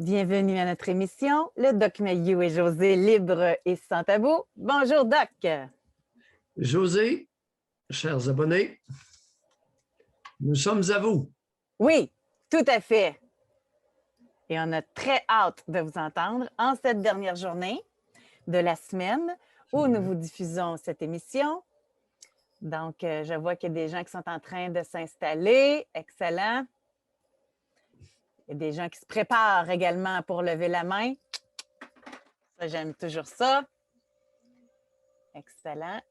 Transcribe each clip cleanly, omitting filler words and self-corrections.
Bienvenue à notre émission, le Doc Mayou et José, libre et sans tabou. Bonjour, Doc. José, chers abonnés, nous sommes à vous. Oui, tout à fait. Et on a très hâte de vous entendre en cette dernière journée de la semaine où nous vous diffusons cette émission. Donc, je vois qu'il y a des gens qui sont en train de s'installer. Excellent. Il y a des gens qui se préparent également pour lever la main. Ça, j'aime toujours ça. Excellent.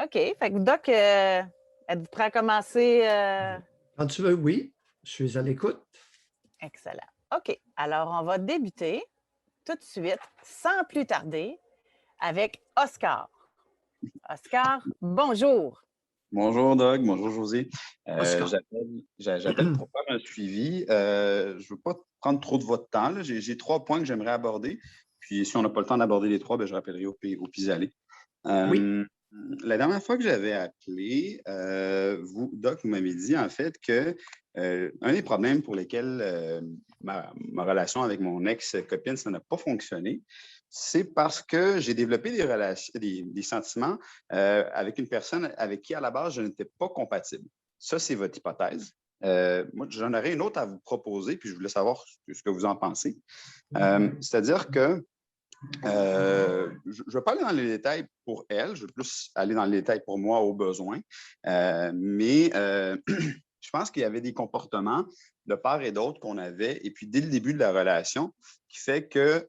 OK. Fait que, Doc, êtes-vous prêt à commencer? Quand tu veux, oui, je suis à l'écoute. Excellent. OK. Alors, on va débuter tout de suite, sans plus tarder, avec Oscar. Oscar, bonjour. Bonjour Doug, bonjour José. Oscar. J'appelle pour faire un suivi. Je ne veux pas prendre trop de votre temps, là. J'ai 3 points que j'aimerais aborder. Puis si on n'a pas le temps d'aborder les 3, ben, je rappellerai au pis-aller. Oui. La dernière fois que j'avais appelé, vous, Doc, vous m'avez dit en fait que un des problèmes pour lesquels ma relation avec mon ex-copine, ça n'a pas fonctionné, c'est parce que j'ai développé des sentiments avec une personne avec qui, à la base, je n'étais pas compatible. Ça, c'est votre hypothèse. Moi, j'en aurais une autre à vous proposer, puis je voulais savoir ce que vous en pensez. C'est-à-dire que je ne vais pas aller dans les détails pour elle, je vais plus aller dans les détails pour moi au besoin. Mais je pense qu'il y avait des comportements de part et d'autre qu'on avait, et puis dès le début de la relation, qui fait que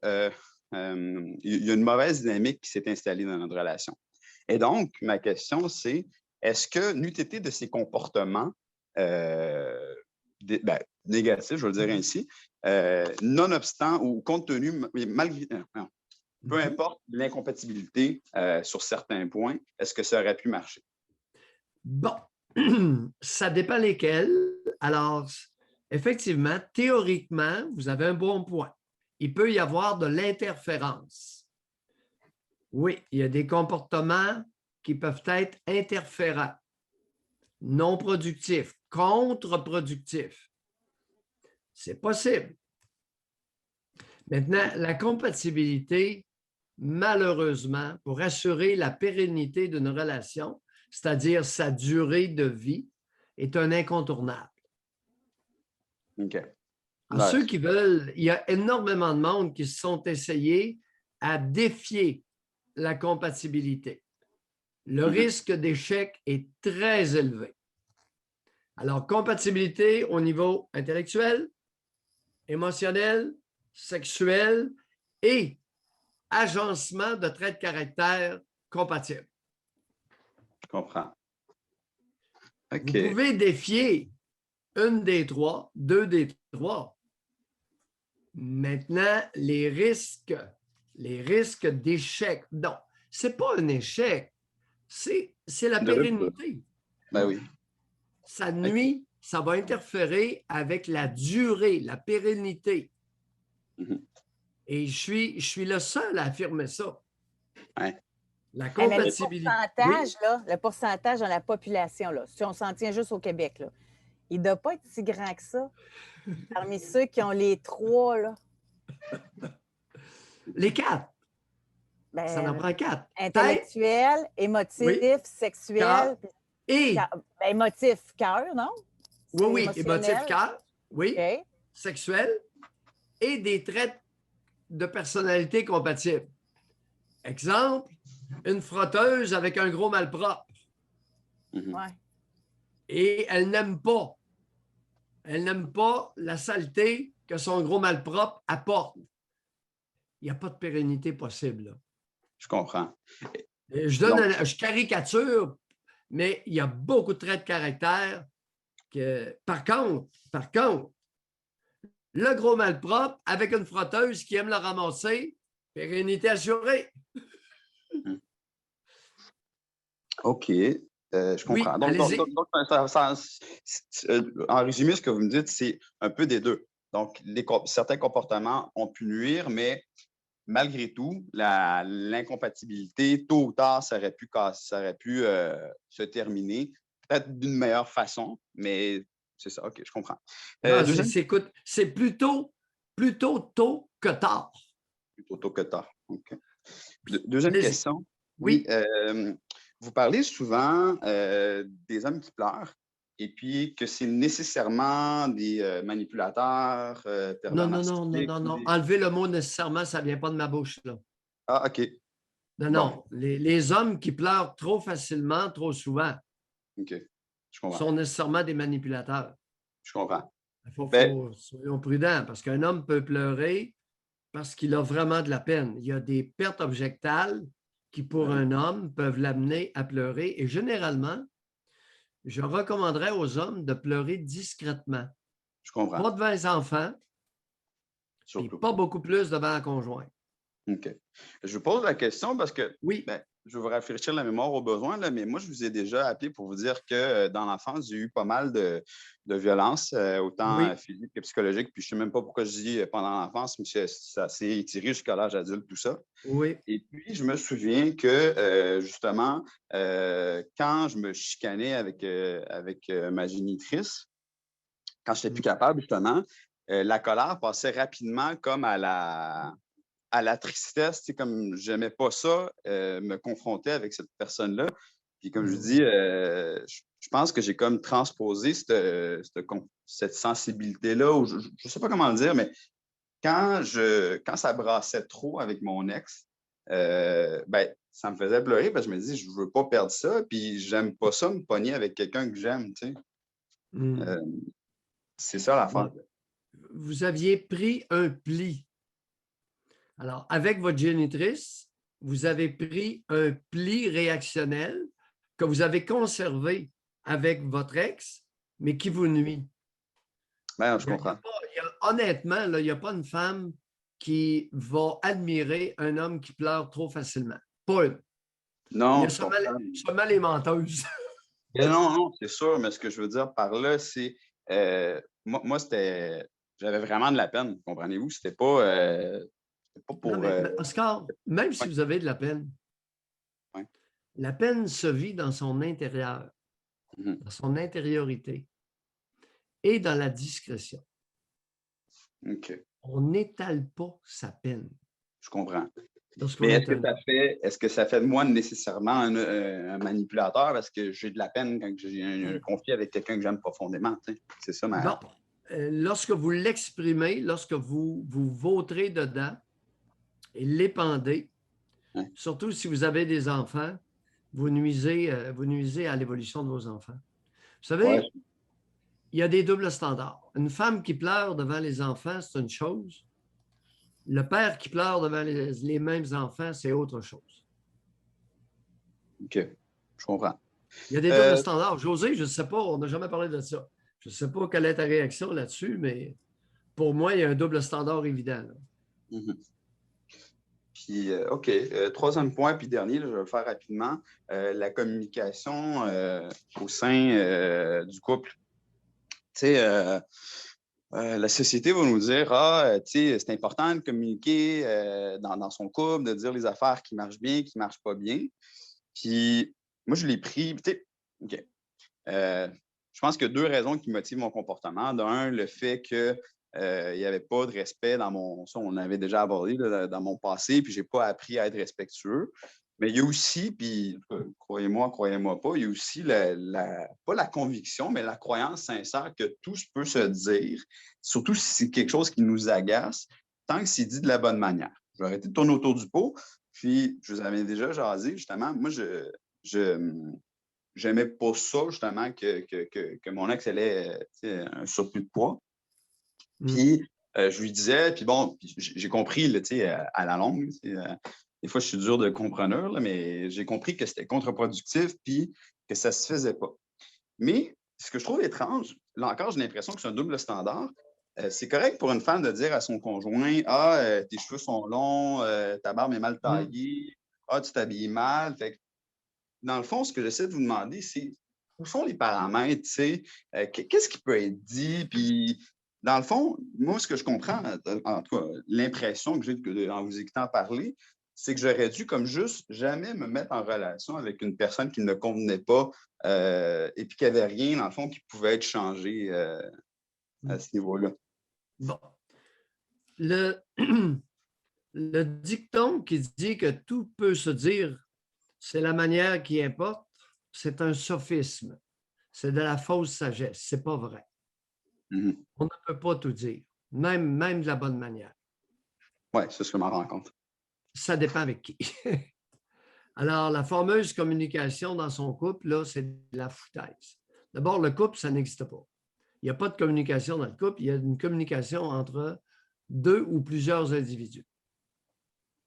il y a une mauvaise dynamique qui s'est installée dans notre relation. Et donc, ma question, c'est, est-ce que, n'eût été de ces comportements négatifs, je vais le dire ainsi, nonobstant ou compte tenu, malgré, peu importe l'incompatibilité sur certains points, est-ce que ça aurait pu marcher? Bon, ça dépend lesquels. Alors, effectivement, théoriquement, vous avez un bon point. Il peut y avoir de l'interférence. Oui, il y a des comportements qui peuvent être interférents, non productifs, contre-productifs. C'est possible. Maintenant, la compatibilité, malheureusement, pour assurer la pérennité d'une relation, c'est-à-dire sa durée de vie, est un incontournable. OK. Alors, ceux qui veulent, il y a énormément de monde qui se sont essayés à défier la compatibilité. Le risque d'échec est très élevé. Alors, compatibilité au niveau intellectuel, émotionnel, sexuel et agencement de traits de caractère compatibles. Je comprends. OK. Vous pouvez défier une des trois, deux des trois. Maintenant, les risques d'échec. Non, ce n'est pas un échec, c'est la pérennité. Ben oui. Ça nuit, ça va interférer avec la durée, la pérennité. Et je suis le seul à affirmer ça. Ouais. La compatibilité. Le pourcentage dans la population, là, si on s'en tient juste au Québec, là, il ne doit pas être si grand que ça. Parmi ceux qui ont les 3, là. Les 4. Ben, Ça en prend 4. Intellectuel, émotif, sexuel. Et. Émotif, cœur, non? Oui, émotif, cœur. Oui. Okay. Sexuel. Et des traits de personnalité compatibles. Exemple, une frotteuse avec un gros malpropre. Ouais. Et elle n'aime pas. Elle n'aime pas la saleté que son gros malpropre apporte. Il n'y a pas de pérennité possible, là. Je comprends. Je caricature, mais il y a beaucoup de traits de caractère que, par contre, le gros malpropre avec une frotteuse qui aime le ramasser, pérennité assurée. OK. Je comprends. Oui, en résumé, ce que vous me dites, c'est un peu des deux. Donc, certains comportements ont pu nuire, mais malgré tout, l'incompatibilité, tôt ou tard, ça aurait pu se terminer, peut-être d'une meilleure façon, mais c'est ça. OK, je comprends. C'est plutôt tôt que tard. Plutôt tôt que tard. OK. Deuxième Allez-y. question. Oui. Vous parlez souvent des hommes qui pleurent et puis que c'est nécessairement des manipulateurs, pervers Non. narcissiques. Enlevez le mot nécessairement, ça ne vient pas de ma bouche, là. Ah, OK. Non. Les hommes qui pleurent trop facilement, trop souvent, OK. Je comprends. sont nécessairement des manipulateurs. Je comprends. Il faut Ben- soyons prudents parce qu'un homme peut pleurer parce qu'il a vraiment de la peine. Il y a des pertes objectales qui, pour un homme, peuvent l'amener à pleurer. Et généralement, je recommanderais aux hommes de pleurer discrètement. Je comprends. Pas devant les enfants, et Surtout. pas beaucoup plus devant un conjoint. OK. Je vous pose la question parce que Oui. je vais vous rafraîchir la mémoire au besoin, là, mais moi, je vous ai déjà appelé pour vous dire que dans l'enfance, j'ai eu pas mal de violences, autant physiques que psychologiques. Puis je ne sais même pas pourquoi je dis pendant l'enfance, mais ça s'est étiré jusqu'à l'âge adulte, tout ça. Oui. Et puis, je me souviens que, justement, quand je me chicanais avec ma génitrice, quand je n'étais plus capable, justement, la colère passait rapidement comme à la tristesse, comme je n'aimais pas ça, me confronter avec cette personne-là. Puis comme je vous dis, je pense que j'ai comme transposé cette sensibilité-là, ou je ne sais pas comment le dire, mais quand ça brassait trop avec mon ex, ça me faisait pleurer parce que je me dis, je ne veux pas perdre ça, puis j'aime pas ça me pogner avec quelqu'un que j'aime, tu sais. C'est ça l'affaire. Vous aviez pris un pli. Alors, avec votre génitrice, vous avez pris un pli réactionnel que vous avez conservé avec votre ex, mais qui vous nuit. Ben, je comprends. Honnêtement, il n'y a pas une femme qui va admirer un homme qui pleure trop facilement. Pas une. Non, il y a seulement les menteuses. Non, c'est sûr, mais ce que je veux dire par là, c'est moi j'avais vraiment de la peine, comprenez-vous? C'était pas pour. Non, mais Oscar, même si vous avez de la peine, la peine se vit dans son intérieur, dans son intériorité et dans la discrétion. OK. On n'étale pas sa peine. Je comprends. Mais est-ce que ça fait de moi nécessairement un manipulateur parce que j'ai de la peine quand j'ai un conflit avec quelqu'un que j'aime profondément? C'est ça ma. Non. Lorsque vous l'exprimez, lorsque vous vautrez dedans et l'épandez, surtout si vous avez des enfants, vous nuisez à l'évolution de vos enfants. Vous savez, il y a des doubles standards. Une femme qui pleure devant les enfants, c'est une chose. Le père qui pleure devant les mêmes enfants, c'est autre chose. OK, je comprends. Il y a des doubles standards. José, je ne sais pas, on n'a jamais parlé de ça. Je ne sais pas quelle est ta réaction là-dessus, mais pour moi, il y a un double standard évident. Puis, OK, troisième point, puis dernier, là, je vais le faire rapidement, la communication au sein du couple. Tu sais, la société va nous dire, c'est important de communiquer dans son couple, de dire les affaires qui marchent bien, qui ne marchent pas bien. Puis, moi, je l'ai pris, OK. Je pense qu'il y a deux raisons qui motivent mon comportement. D'un, le fait qu'il n'y avait pas de respect ça, on l'avait déjà abordé dans mon passé, puis je n'ai pas appris à être respectueux. Mais il y a aussi, puis croyez-moi pas, il y a aussi pas la conviction, mais la croyance sincère que tout peut se dire, surtout si c'est quelque chose qui nous agace, tant que c'est dit de la bonne manière. Je vais arrêter de tourner autour du pot, puis je vous avais déjà jasé, justement, moi, j'aimais pas ça, justement, que mon ex ait un surplus de poids. Puis, je lui disais, puis bon, j'ai compris, là, à la longue, des fois, je suis dur de compreneur, là, mais j'ai compris que c'était contre-productif, puis que ça se faisait pas. Mais ce que je trouve étrange, là encore, j'ai l'impression que c'est un double standard. C'est correct pour une femme de dire à son conjoint, tes cheveux sont longs, ta barbe est mal taillée, tu t'habilles mal. Fait que, dans le fond, ce que j'essaie de vous demander, c'est où sont les paramètres, qu'est-ce qui peut être dit, puis dans le fond, moi, ce que je comprends, en tout cas, l'impression que j'ai en vous écoutant parler, c'est que j'aurais dû comme juste jamais me mettre en relation avec une personne qui ne me convenait pas et puis qu'il n'y avait rien, dans le fond, qui pouvait être changé à ce niveau-là. Bon. le, le dicton qui dit que tout peut se dire, c'est la manière qui importe, c'est un sophisme. C'est de la fausse sagesse. C'est pas vrai. Mhm. On ne peut pas tout dire, même de la bonne manière. Oui, c'est ce que je m'en rends compte. Ça dépend avec qui. Alors, la fameuse communication dans son couple, là, c'est de la foutaise. D'abord, le couple, ça n'existe pas. Il n'y a pas de communication dans le couple, il y a une communication entre deux ou plusieurs individus.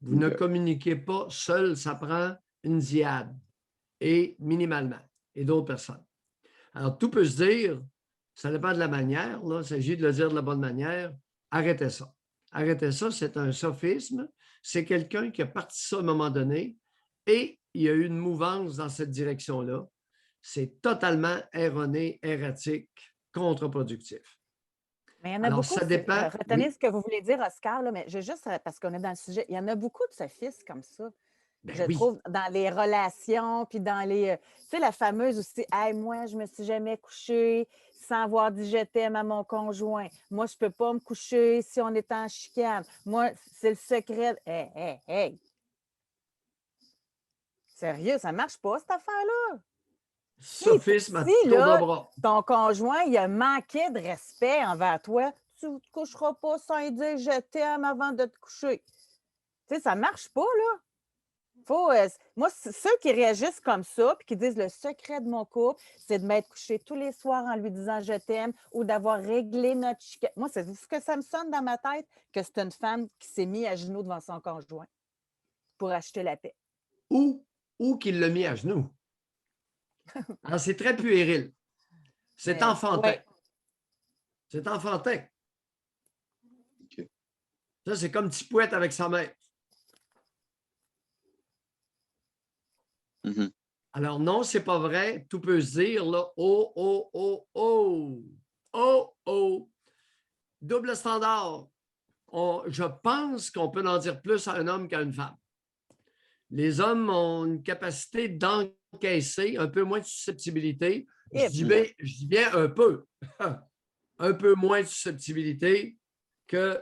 Vous ne communiquez pas seul, ça prend une diade et minimalement, et d'autres personnes. Alors, tout peut se dire, ça dépend de la manière, là, il s'agit de le dire de la bonne manière. Arrêtez ça. Arrêtez ça, c'est un sophisme. C'est quelqu'un qui a parti ça à un moment donné et il y a eu une mouvance dans cette direction-là. C'est totalement erroné, erratique, contre-productif. Mais il y en a Alors, beaucoup. ça dépend. Retenez Oui, ce que vous voulez dire, Oscar, là, mais juste parce qu'on est dans le sujet, il y en a beaucoup de sophistes comme ça. ben Je oui. trouve dans les relations, puis dans les. Tu sais, la fameuse aussi, hey, moi, je me suis jamais couchée sans avoir dit je t'aime à mon conjoint. Moi, je peux pas me coucher si on est en chicane. Moi, c'est le secret. Hey, hey, hey. Sérieux, ça marche pas, cette affaire-là. Sophisme à Si, tour de là, bras. ton conjoint, il a manqué de respect envers toi, tu ne te coucheras pas sans lui dire je t'aime avant de te coucher. Tu sais, ça marche pas, là. Faut, moi, ceux qui réagissent comme ça, puis qui disent le secret de mon couple, c'est de m'être couché tous les soirs en lui disant je t'aime ou d'avoir réglé notre chicane. Moi, c'est ce que ça me sonne dans ma tête que c'est une femme qui s'est mise à genoux devant son conjoint pour acheter la paix. Ou qu'il l'a mis à genoux. Alors, c'est très puéril. C'est enfantin. Ouais. C'est enfantin. OK. Ça, c'est comme Tipouette avec sa mère. Mhm. Alors, non, c'est pas vrai. Tout peut se dire, là. Oh, oh, oh, oh. Oh, oh. Double standard. Je pense qu'on peut en dire plus à un homme qu'à une femme. Les hommes ont une capacité d'encaisser un peu moins de susceptibilité. Je dis bien un peu. Un peu moins de susceptibilité que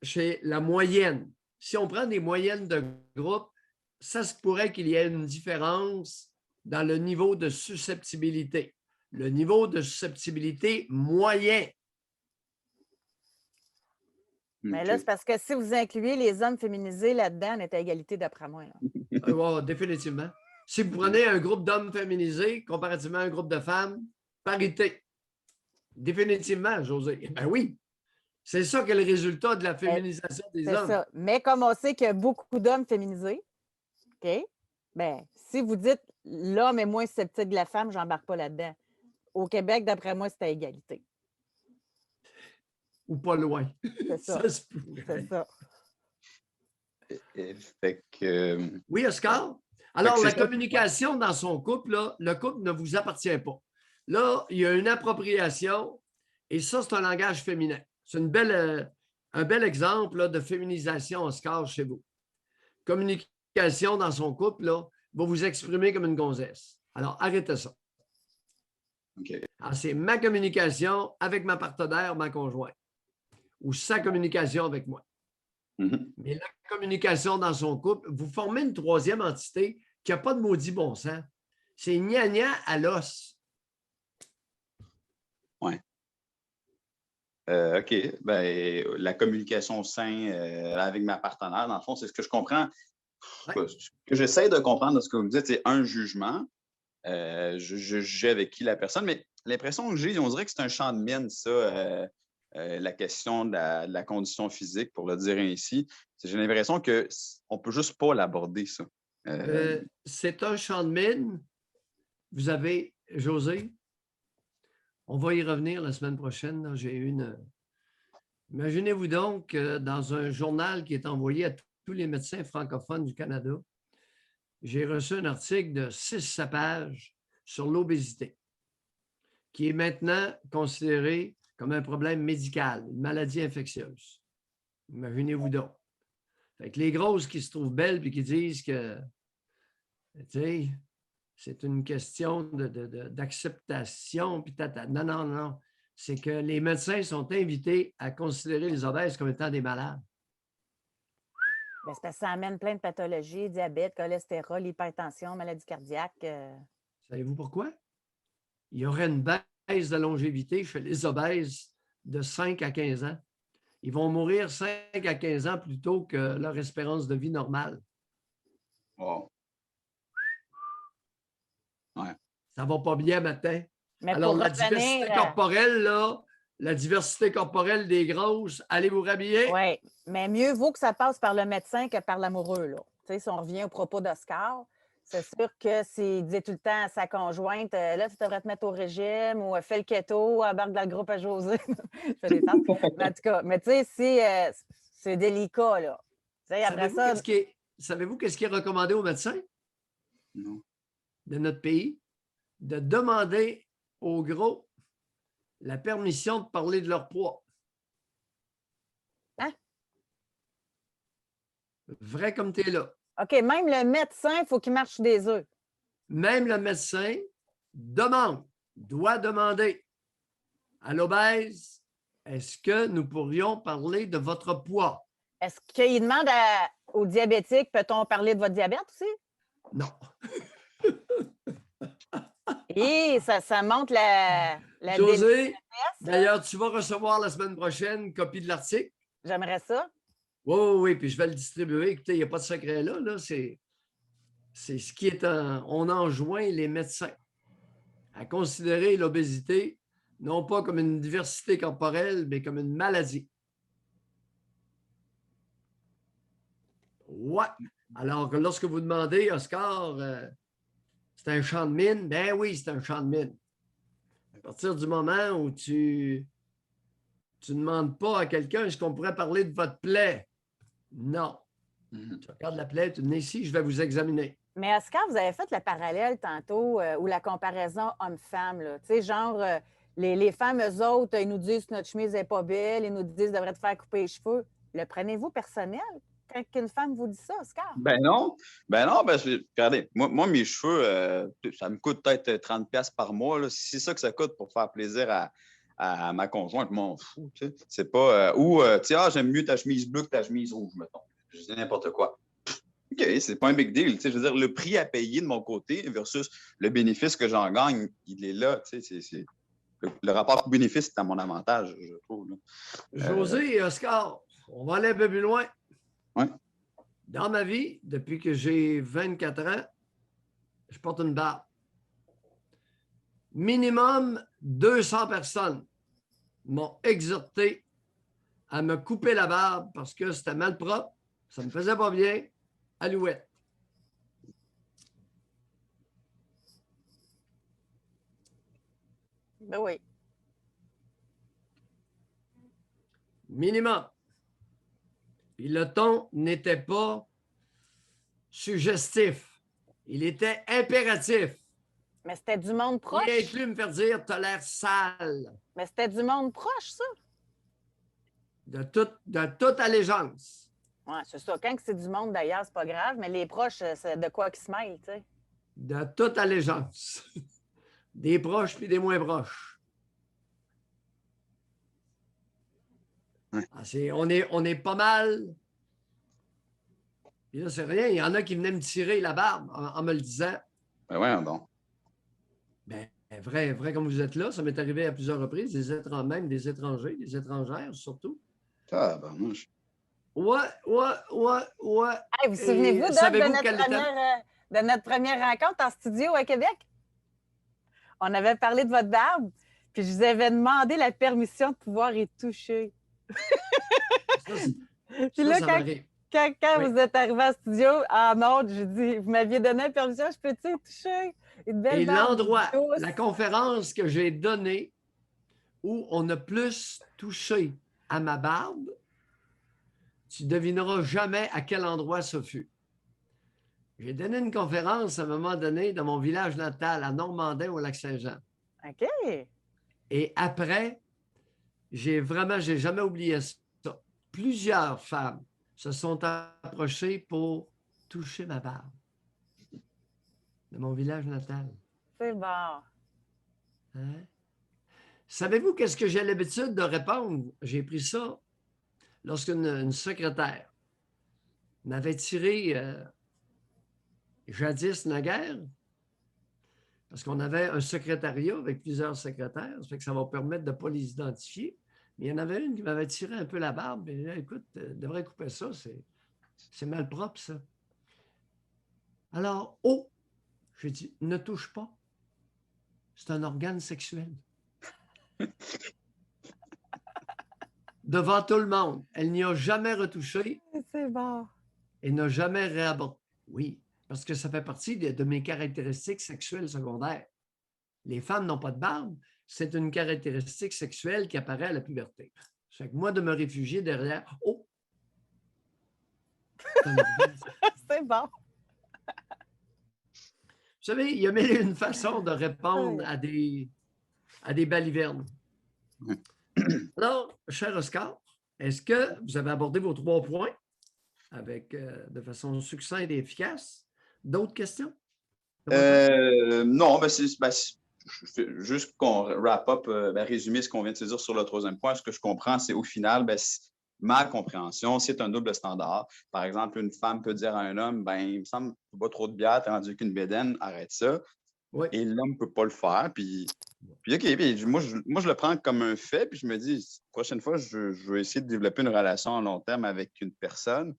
chez la moyenne. Si on prend des moyennes de groupe, ça se pourrait qu'il y ait une différence dans le niveau de susceptibilité. Le niveau de susceptibilité moyen. Mais là, OK. c'est parce que si vous incluez les hommes féminisés là-dedans, on est à égalité d'après moi. Là. Ouais, définitivement. Si vous prenez un groupe d'hommes féminisés comparativement à un groupe de femmes, parité. Définitivement, José. Ben oui. C'est ça qui est le résultat de la féminisation des C'est hommes. ça. Mais comme on sait qu'il y a beaucoup d'hommes féminisés, OK? Bien, si vous dites l'homme est moins sceptique que la femme, je n'embarque pas là-dedans. Au Québec, d'après moi, c'est à égalité. Ou pas loin. C'est ça. Ça se pourrait. C'est ça. Fait que, Oui, Oscar? Alors, c'est la ça. communication dans son couple, là, le couple ne vous appartient pas. Là, il y a une appropriation et ça, c'est un langage féminin. C'est un bel exemple là, de féminisation, Oscar, chez vous. Communication dans son couple, là, va vous exprimer comme une gonzesse. Alors, arrêtez ça. OK. Alors, c'est ma communication avec ma partenaire, ma conjointe, ou sa communication avec moi. Mhm. Mais la communication dans son couple, vous formez une troisième entité qui n'a pas de maudit bon sens. C'est gna-gna à l'os. Ouais. OK. Ben, la communication au sein avec ma partenaire, dans le fond, c'est ce que je comprends. Ouais. Ce que j'essaie de comprendre de ce que vous me dites, c'est un jugement. Je juge avec qui la personne, mais l'impression que j'ai, on dirait que c'est un champ de mine, ça, la question de la condition physique, pour le dire ainsi. J'ai l'impression qu'on ne peut juste pas l'aborder, ça. C'est un champ de mine. Vous avez, José, on va y revenir la semaine prochaine. Là, j'ai une. Imaginez-vous donc dans un journal qui est envoyé à tous les médecins francophones du Canada, j'ai reçu un article de 600 pages sur l'obésité, qui est maintenant considéré comme un problème médical, une maladie infectieuse. Imaginez-vous donc. Fait que les grosses qui se trouvent belles et qui disent que c'est une question d'acceptation. Puis non, non, non. c'est que les médecins sont invités à considérer les obèses comme étant des malades. Ben, c'est parce que ça amène plein de pathologies, diabète, cholestérol, hypertension, maladie cardiaque. Savez-vous pourquoi? Il y aurait une baisse de longévité chez les obèses de 5 à 15 ans. Ils vont mourir 5 à 15 ans plus tôt que leur espérance de vie normale. Wow. Ouais. Ça va pas bien matin. Mais Alors, pour la revenir, diversité corporelle, là, la diversité corporelle des grosses, allez vous rhabiller. oui, mais mieux vaut que ça passe par le médecin que par l'amoureux, là. Tu sais, si on revient au propos d'Oscar, c'est sûr que s'il disait tout le temps à sa conjointe, là, tu devrais te mettre au régime ou fais le keto, embarque dans le groupe à José. Je fais des farces. Mais en tout cas, mais tu sais, c'est délicat, là. Tu sais, après ça, Savez-vous qu'est-ce qui est recommandé aux médecins Non. de notre pays? De demander aux gros la permission de parler de leur poids. Hein? Vrai comme tu es là. OK, même le médecin, il faut qu'il marche des œufs. Même le médecin doit demander à l'obèse, est-ce que nous pourrions parler de votre poids? Est-ce qu'il demande aux diabétiques, peut-on parler de votre diabète aussi? Non. Et ça montre la José, délicatesse. d'ailleurs, tu vas recevoir la semaine prochaine une copie de l'article. J'aimerais ça. Oui, oui, oui, puis je vais le distribuer. Écoutez, il n'y a pas de secret là. C'est ce qui est on enjoint les médecins à considérer l'obésité non pas comme une diversité corporelle, mais comme une maladie. Ouais. Alors que lorsque vous demandez, Oscar, c'est un champ de mine, ben oui, c'est un champ de mine. À partir du moment où tu ne demandes pas à quelqu'un, est-ce qu'on pourrait parler de votre plaie? Non. Tu regardes la plaie, tu venez ici, je vais vous examiner. Mais Oscar, vous avez fait le parallèle tantôt ou la comparaison homme-femme. Tu sais, genre, les femmes, eux autres, ils nous disent que notre chemise n'est pas belle, ils nous disent qu'ils devraient te faire couper les cheveux. Le prenez-vous personnel quand une femme vous dit ça, Oscar? Ben non. Ben non, regardez, moi mes cheveux, ça me coûte peut-être 30$ par mois. Là. Si c'est ça que ça coûte pour faire plaisir à ma conjointe, je m'en fous. Tu sais. C'est pas. Tu sais, j'aime mieux ta chemise bleue que ta chemise rouge, mettons. Je dis n'importe quoi. OK, c'est pas un big deal. Tu sais, je veux dire, le prix à payer de mon côté versus le bénéfice que j'en gagne, il est là. Tu sais, le rapport bénéfice est à mon avantage, je trouve. Là. José et Oscar, on va aller un peu plus loin. Ouais. Dans ma vie, depuis que j'ai 24 ans, je porte une barbe. Minimum 200 personnes m'ont exhorté à me couper la barbe parce que c'était mal propre, ça ne me faisait pas bien. Alouette. Ben oui. Minimum. Puis le ton n'était pas suggestif. Il était impératif. Mais c'était du monde proche. Il inclut me faire dire « t'as l'air sale ». Mais c'était du monde proche, ça. De toute allégeance. Oui, c'est ça. Quand c'est du monde d'ailleurs, c'est pas grave, mais les proches, c'est de quoi qui se mêlent, tu sais. De toute allégeance. Des proches puis des moins proches. Ouais. On est pas mal. Puis là, c'est rien. Il y en a qui venaient me tirer la barbe en me le disant. Ben ouais, bon. Ben, vrai comme vous êtes là, ça m'est arrivé à plusieurs reprises, même des étrangers, des étrangères surtout. Ah, ben moi, Ouais. Hey, vous souvenez-vous, Doc, savez-vous de notre première rencontre en studio à Québec? On avait parlé de votre barbe, puis je vous avais demandé la permission de pouvoir y toucher. Puis là, quand Oui. vous êtes arrivé en studio, en ordre, j'ai dit, vous m'aviez donné la permission, je peux-tu y toucher? Une belle Et barbe l'endroit, douce. la conférence que j'ai donnée où on a plus touché à ma barbe, tu devineras jamais à quel endroit ça fut. J'ai donné une conférence à un moment donné dans mon village natal, à Normandin, au Lac-Saint-Jean. OK. Et après, j'ai jamais oublié ça. Plusieurs femmes se sont approchées pour toucher ma barbe de mon village natal. C'est bon. Hein? Savez-vous qu'est-ce que j'ai l'habitude de répondre? J'ai pris ça lorsqu'une secrétaire m'avait tiré jadis naguère, parce qu'on avait un secrétariat avec plusieurs secrétaires, ça fait que ça va permettre de ne pas les identifier. Mais il y en avait une qui m'avait tiré un peu la barbe. Et là, écoute, devrait couper ça, c'est malpropre, ça. Alors, j'ai dit, ne touche pas. C'est un organe sexuel. Devant tout le monde, elle n'y a jamais retouché. C'est bon. Et n'a jamais réaborté. Oui, parce que ça fait partie de mes caractéristiques sexuelles secondaires. Les femmes n'ont pas de barbe, c'est une caractéristique sexuelle qui apparaît à la puberté. Ça fait que moi, de me réfugier derrière, C'est bon. Vous savez, il y a mille et une façons de répondre à des balivernes. Alors, cher Oscar, est-ce que vous avez abordé vos 3 points de façon succincte et efficace? D'autres questions? Non, juste qu'on wrap up, résumer ce qu'on vient de se dire sur le 3e point. Ce que je comprends, c'est au final, ma compréhension, c'est un double standard. Par exemple, une femme peut dire à un homme, il me semble, tu bois trop de bière, tu as rendu qu'une bédaine, arrête ça. Oui. Et l'homme ne peut pas le faire. Puis OK, puis moi, je le prends comme un fait, puis je me dis, la prochaine fois, je vais essayer de développer une relation à long terme avec une personne.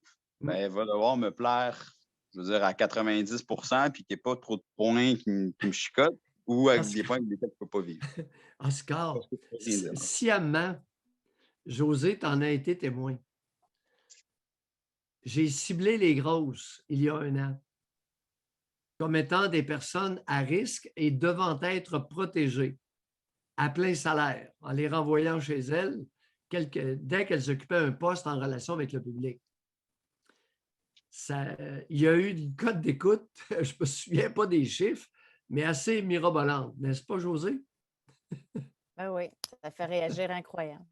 Elle va devoir me plaire, je veux dire, à 90 % puis qu'il n'y ait pas trop de points qui me chicotent ou avec des points avec lesquels je ne peux pas vivre. Oscar, sciemment, José, t'en as été témoin. J'ai ciblé les grosses il y a 1 an comme étant des personnes à risque et devant être protégées à plein salaire en les renvoyant chez elles dès qu'elles occupaient un poste en relation avec le public. Il y a eu une cote d'écoute, je ne me souviens pas des chiffres, mais assez mirobolante, n'est-ce pas, José? Ben oui, ça fait réagir incroyable.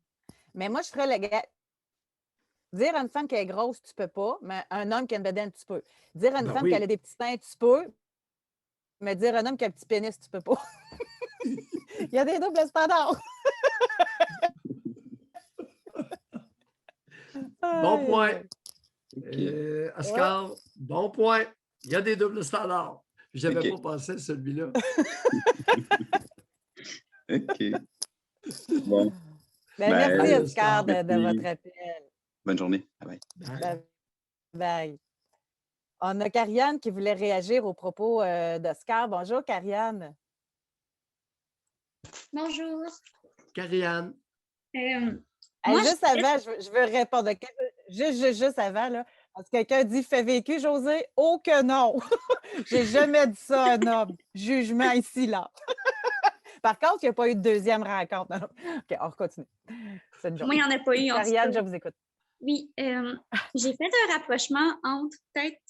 Mais moi, je ferais le gars. Dire à une femme qu'elle est grosse, tu peux pas, mais un homme qui a une bedaine, tu peux. Dire à une femme qu'elle a des petits seins, tu peux, mais dire à un homme qui a un petit pénis, tu peux pas. Il y a des doubles standards. Bon point. Okay. Oscar, bon point. Il y a des doubles standards. Je n'avais pas pensé à celui-là. OK. Bon. Merci, Oscar, de votre appel. Bonne journée. Bye. Bye. On a Karianne qui voulait réagir aux propos d'Oscar. Bonjour, Karianne. Bonjour. Karianne. Juste avant, je veux répondre. Juste avant, là, parce que quelqu'un dit « fait vécu, José ». Oh que non! J'ai jamais dit ça à un homme. Jugement ici, là. Par contre, il n'y a pas eu de deuxième rencontre. OK, on continue. Moi, il n'y en a pas eu. Karianne, je vous écoute. Oui, j'ai fait un rapprochement entre peut-être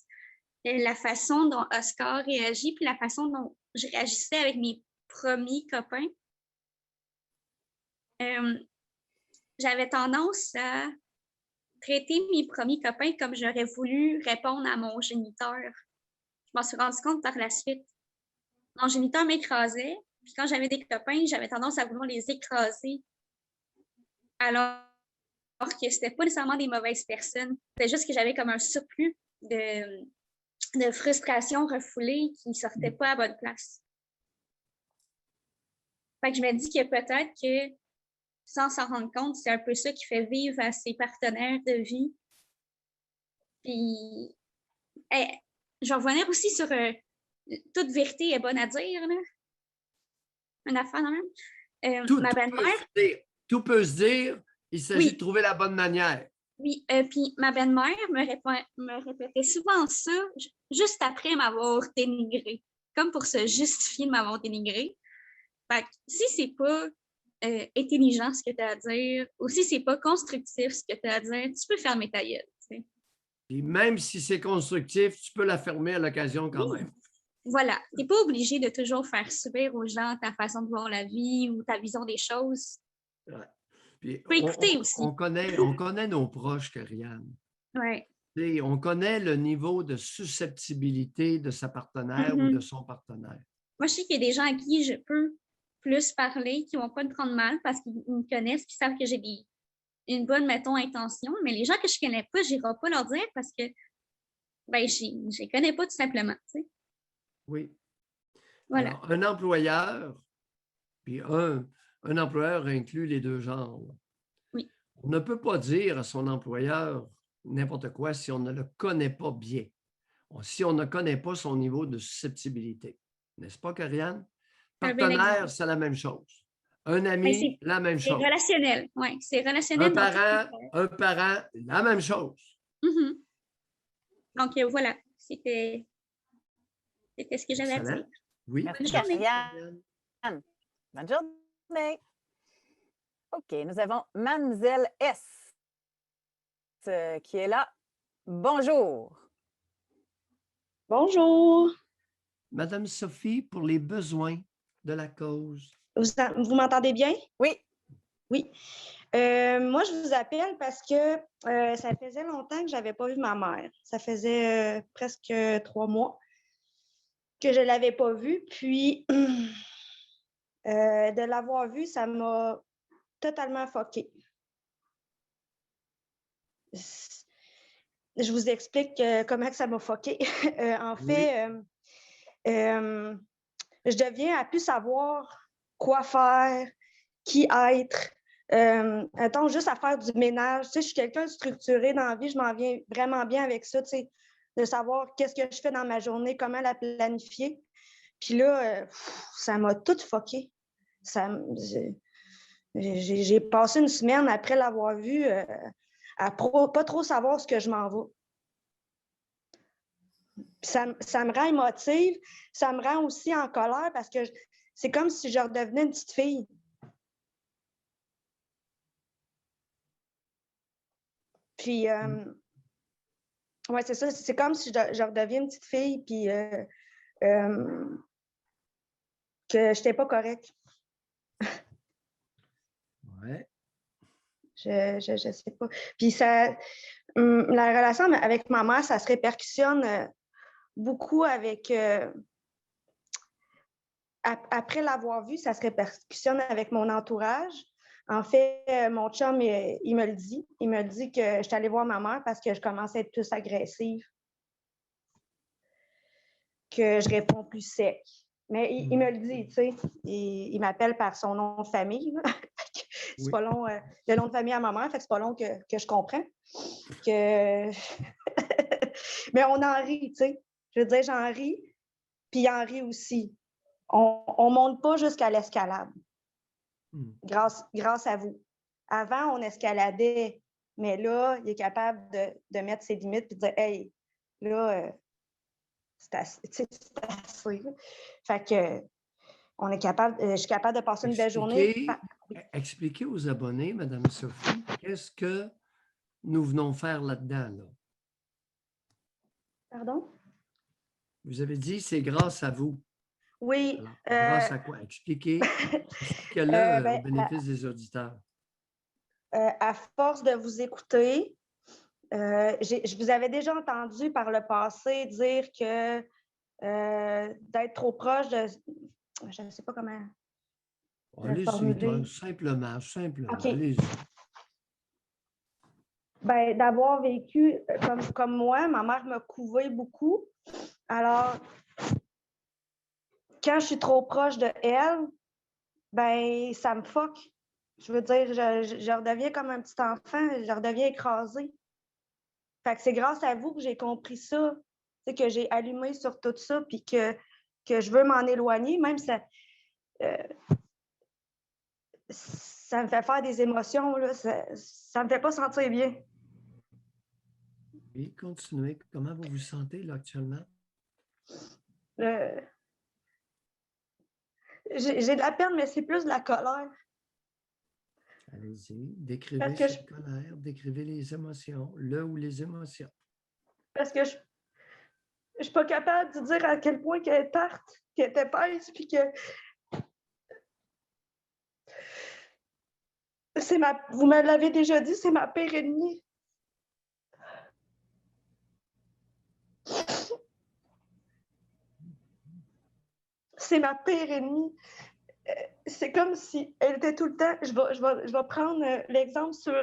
la façon dont Oscar réagit puis la façon dont je réagissais avec mes premiers copains. J'avais tendance à traiter mes premiers copains comme j'aurais voulu répondre à mon géniteur. Je m'en suis rendu compte par la suite. Mon géniteur m'écrasait, puis quand j'avais des copains, j'avais tendance à vouloir les écraser. Alors que c'était pas nécessairement des mauvaises personnes. C'était juste que j'avais comme un surplus de frustration refoulée qui ne sortait pas à bonne place. Fait que je me dis que peut-être que sans s'en rendre compte, c'est un peu ça qui fait vivre à ses partenaires de vie. Puis, je vais revenir aussi sur toute vérité est bonne à dire, là. Une affaire, non même. Ma belle-mère. Tout peut se dire, il s'agit de trouver la bonne manière. Oui, puis ma belle-mère me répétait souvent ça juste après m'avoir dénigré, comme pour se justifier de m'avoir dénigré. Fait que si c'est pas intelligent ce que tu as à dire, ou si c'est pas constructif ce que tu as à dire, tu peux fermer ta gueule. Tu sais. Et même si c'est constructif, tu peux la fermer à l'occasion quand même. Voilà. Tu n'es pas obligé de toujours faire subir aux gens ta façon de voir la vie ou ta vision des choses. Ouais. Puis tu peux écouter aussi. On connaît nos proches, Karianne. Ouais. On connaît le niveau de susceptibilité de sa partenaire ou de son partenaire. Moi, je sais qu'il y a des gens à qui je peux plus parler, qui ne vont pas me prendre mal parce qu'ils me connaissent et savent que j'ai une bonne, mettons, intention. Mais les gens que je ne connais pas, je n'irai pas leur dire parce que ben, je ne les connais pas tout simplement. Tu sais. Oui. Voilà. Alors, un employeur, puis un employeur inclut les deux genres. Oui. On ne peut pas dire à son employeur n'importe quoi si on ne le connaît pas bien. Si on ne connaît pas son niveau de susceptibilité. N'est-ce pas, Karianne? Un bel Partenaire, exemple. c'est la même chose. Un ami, Mais la même c'est chose. relationnel. Oui, c'est relationnel. Un parent, la même chose. Mm-hmm. Donc, voilà, c'était ce que j'avais à Excellent. dire. Oui. Merci, Bonne journée. Karianne. Bonne journée. OK, nous avons Mademoiselle S qui est là. Bonjour. Bonjour. Madame Sophie, pour les besoins de la cause. Vous m'entendez bien? Oui. Oui. Moi, je vous appelle parce que ça faisait longtemps que je n'avais pas vu ma mère. Ça faisait presque 3 mois que je ne l'avais pas vue. Puis, de l'avoir vue, ça m'a totalement fuckée. Je vous explique comment ça m'a fuckée. En fait, je deviens à plus savoir quoi faire, qui être. Attends, juste à faire du ménage. Tu sais, je suis quelqu'un de structuré dans la vie, je m'en viens vraiment bien avec ça, tu sais, de savoir qu'est-ce que je fais dans ma journée, comment la planifier. Puis là, ça m'a tout fucké. J'ai passé une semaine après l'avoir vu à pas trop savoir ce que je m'en vais. Ça me rend émotive, ça me rend aussi en colère parce que c'est comme si je redevenais une petite fille. Puis, ouais, c'est ça, c'est comme si je redeviens une petite fille, puis que je n'étais pas correcte. Ouais. Je sais pas. Puis, la relation avec ma mère, ça se répercussionne beaucoup avec. Après l'avoir vue, ça se répercussionne avec mon entourage. En fait, mon chum, il me le dit. Il me dit que je suis allée voir ma mère parce que je commence à être plus agressive, que je réponds plus sec. Mais il me le dit, tu sais. Il m'appelle par son nom de famille. C'est pas long, le nom de famille à ma mère, fait que c'est pas long que je comprends. Mais on en rit, tu sais. Je veux dire, j'en ris, puis il en rit aussi. On ne monte pas jusqu'à l'escalade. Grâce à vous. Avant, on escaladait, mais là, il est capable de mettre ses limites et de dire hey, là, c'est assez. Fait que je suis capable de passer une belle journée. Expliquez aux abonnés, Madame Sophie, qu'est-ce que nous venons faire là-dedans, là? Pardon? Vous avez dit c'est grâce à vous. Oui. Alors, grâce à quoi? Expliquez-le au bénéfice des auditeurs. À force de vous écouter, je vous avais déjà entendu par le passé dire que d'être trop proche de... Je ne sais pas comment Allez-y, simplement, okay. Allez-y. Ben, d'avoir vécu comme moi, ma mère m'a couvé beaucoup. Alors, quand je suis trop proche de elle, ben, ça me fuck. Je veux dire, je redeviens comme un petit enfant, je redeviens écrasée. Fait que c'est grâce à vous que j'ai compris ça, que j'ai allumé sur tout ça, puis que je veux m'en éloigner, même ça me fait faire des émotions, là, ça me fait pas sentir bien. Et continuez. Comment vous vous sentez là actuellement? J'ai de la peine, mais c'est plus de la colère. Allez-y, décrivez cette colère, décrivez les émotions, le ou les émotions. Parce que je ne suis pas capable de dire à quel point qu'elle est tarte, qu'elle est épaisse, puis que vous me l'avez déjà dit, c'est ma pire ennemie. C'est ma pire ennemie. c'est comme si elle était tout le temps. Je vais prendre l'exemple sur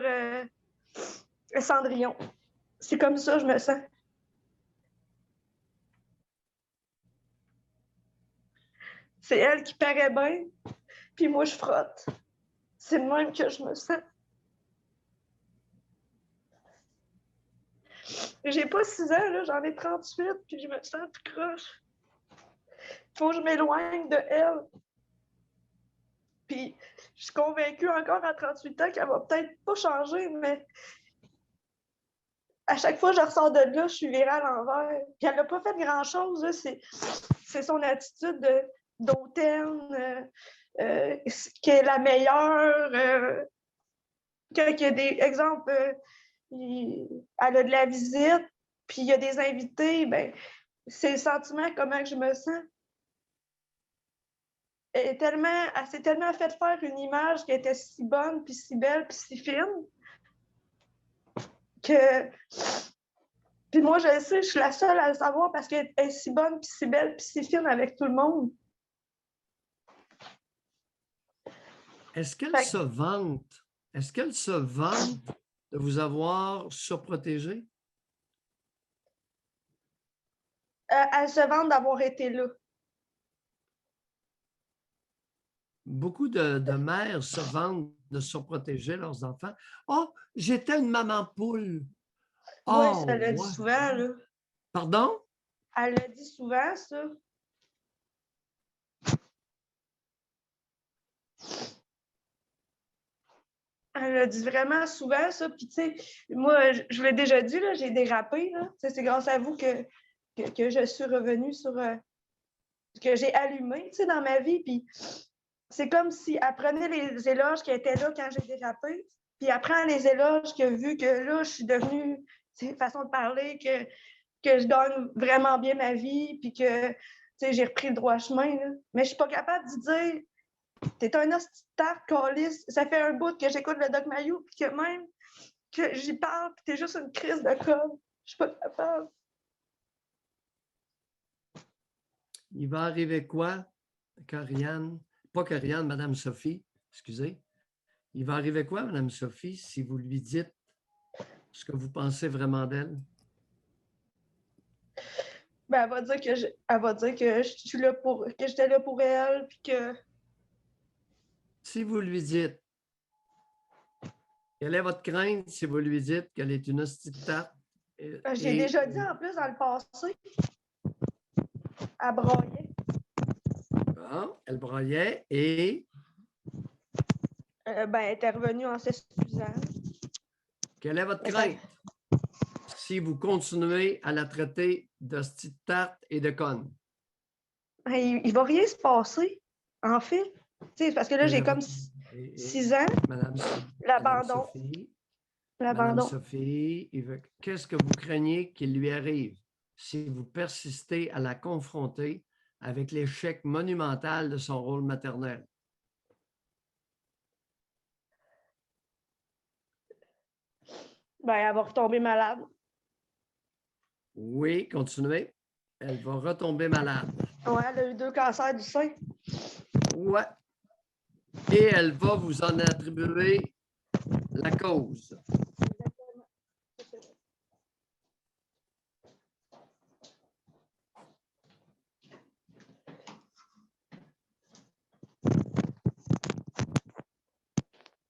Cendrillon. C'est comme ça, je me sens. C'est elle qui paraît bien, puis moi, je frotte. C'est le même que je me sens. J'ai pas 6 ans, là, j'en ai 38, puis je me sens tout croche. Faut que je m'éloigne de elle. Puis je suis convaincue encore à 38 ans qu'elle va peut-être pas changer, mais à chaque fois que je ressors de là, je suis virée à l'envers. Puis elle n'a pas fait grand-chose, là. C'est son attitude d'hautaine, qui est la meilleure. Quand il y a des exemples, elle a de la visite, puis il y a des invités, ben, c'est le sentiment, comment je me sens. Elle s'est tellement fait faire une image qui était si bonne, puis si belle, puis si fine, que... Puis moi, je le sais, je suis la seule à le savoir parce qu'elle est si bonne, puis si belle, puis si fine avec tout le monde. Est-ce qu'elle se vante? Est-ce qu'elle se vante de vous avoir surprotégé? Elle se vante d'avoir été là. Beaucoup de mères se vantent de surprotéger leurs enfants. « Oh, j'étais une maman poule. » Oui, Oh, ça l'a dit ouais. souvent, là. Pardon? Elle l'a dit souvent, ça. Elle l'a dit vraiment souvent, ça. Puis, tu sais, moi, je vous l'ai déjà dit, là, j'ai dérapé, là. C'est grâce à vous que je suis revenue sur... que j'ai allumé, tu sais, dans ma vie. Puis, c'est comme si elle prenait les éloges qui étaient là quand j'ai dérapé, puis elle prend les éloges que vu que là, je suis devenue, c'est une façon de parler, que je gagne vraiment bien ma vie, puis que, tu sais, j'ai repris le droit chemin, là. Mais je suis pas capable de dire t'es un hostie de tarte, câlisse. Ça fait un bout que j'écoute le Doc Mayou, puis que même que j'y parle, puis t'es juste une crise de com'. Je suis pas capable. Il va arriver quoi, Corianne? Pas Corianne, Madame Sophie, excusez. Il va arriver quoi, Madame Sophie, si vous lui dites ce que vous pensez vraiment d'elle? Ben, elle va dire que je suis là que j'étais là pour elle, puis que... Si vous lui dites, quelle est votre crainte si vous lui dites qu'elle est une hostie de tarte? J'ai déjà dit en plus dans le passé, elle broyait. Bon, elle broyait et... Ben, elle était revenue en s'excusant. Quelle est votre crainte si vous continuez à la traiter d'hostie de tarte et de conne? Ben, il va rien se passer, en fait. T'sais, parce que là, j'ai comme 6 ans. L'abandon. Madame Sophie, qu'est-ce que vous craignez qu'il lui arrive si vous persistez à la confronter avec l'échec monumental de son rôle maternel? Ben, elle va retomber malade. Oui, continuez. Elle va retomber malade. Ouais, elle a eu 2 cancers du sein. Ouais. Et elle va vous en attribuer la cause.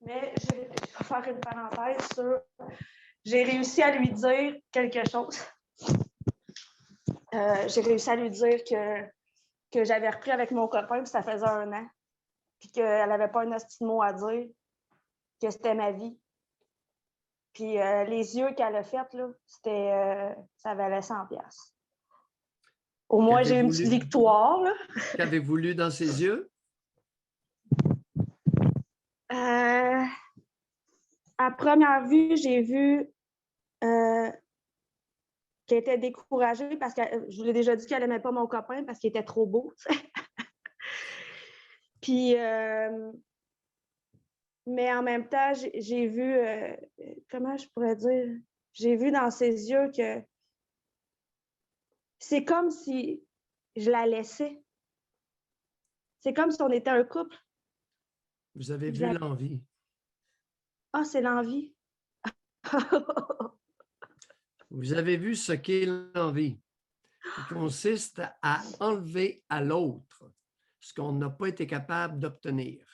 Mais je vais faire une parenthèse sur... J'ai réussi à lui dire quelque chose. J'ai réussi à lui dire que j'avais repris avec mon copain, puis ça faisait 1 an. Puis qu'elle n'avait pas un petit mot à dire, que c'était ma vie. Puis les yeux qu'elle a faits, là, ça valait 100$. Au moins, j'ai une petite victoire. Qu'avez-vous lu dans ses yeux? À première vue, j'ai vu qu'elle était découragée parce que je vous l'ai déjà dit qu'elle n'aimait pas mon copain parce qu'il était trop beau. Puis, mais en même temps, j'ai vu, comment je pourrais dire, j'ai vu dans ses yeux que c'est comme si je la laissais. C'est comme si on était un couple. Vous avez vu Exact. l'envie. Ah, c'est l'envie. Vous avez vu ce qu'est l'envie, qui consiste à enlever à l'autre ce qu'on n'a pas été capable d'obtenir.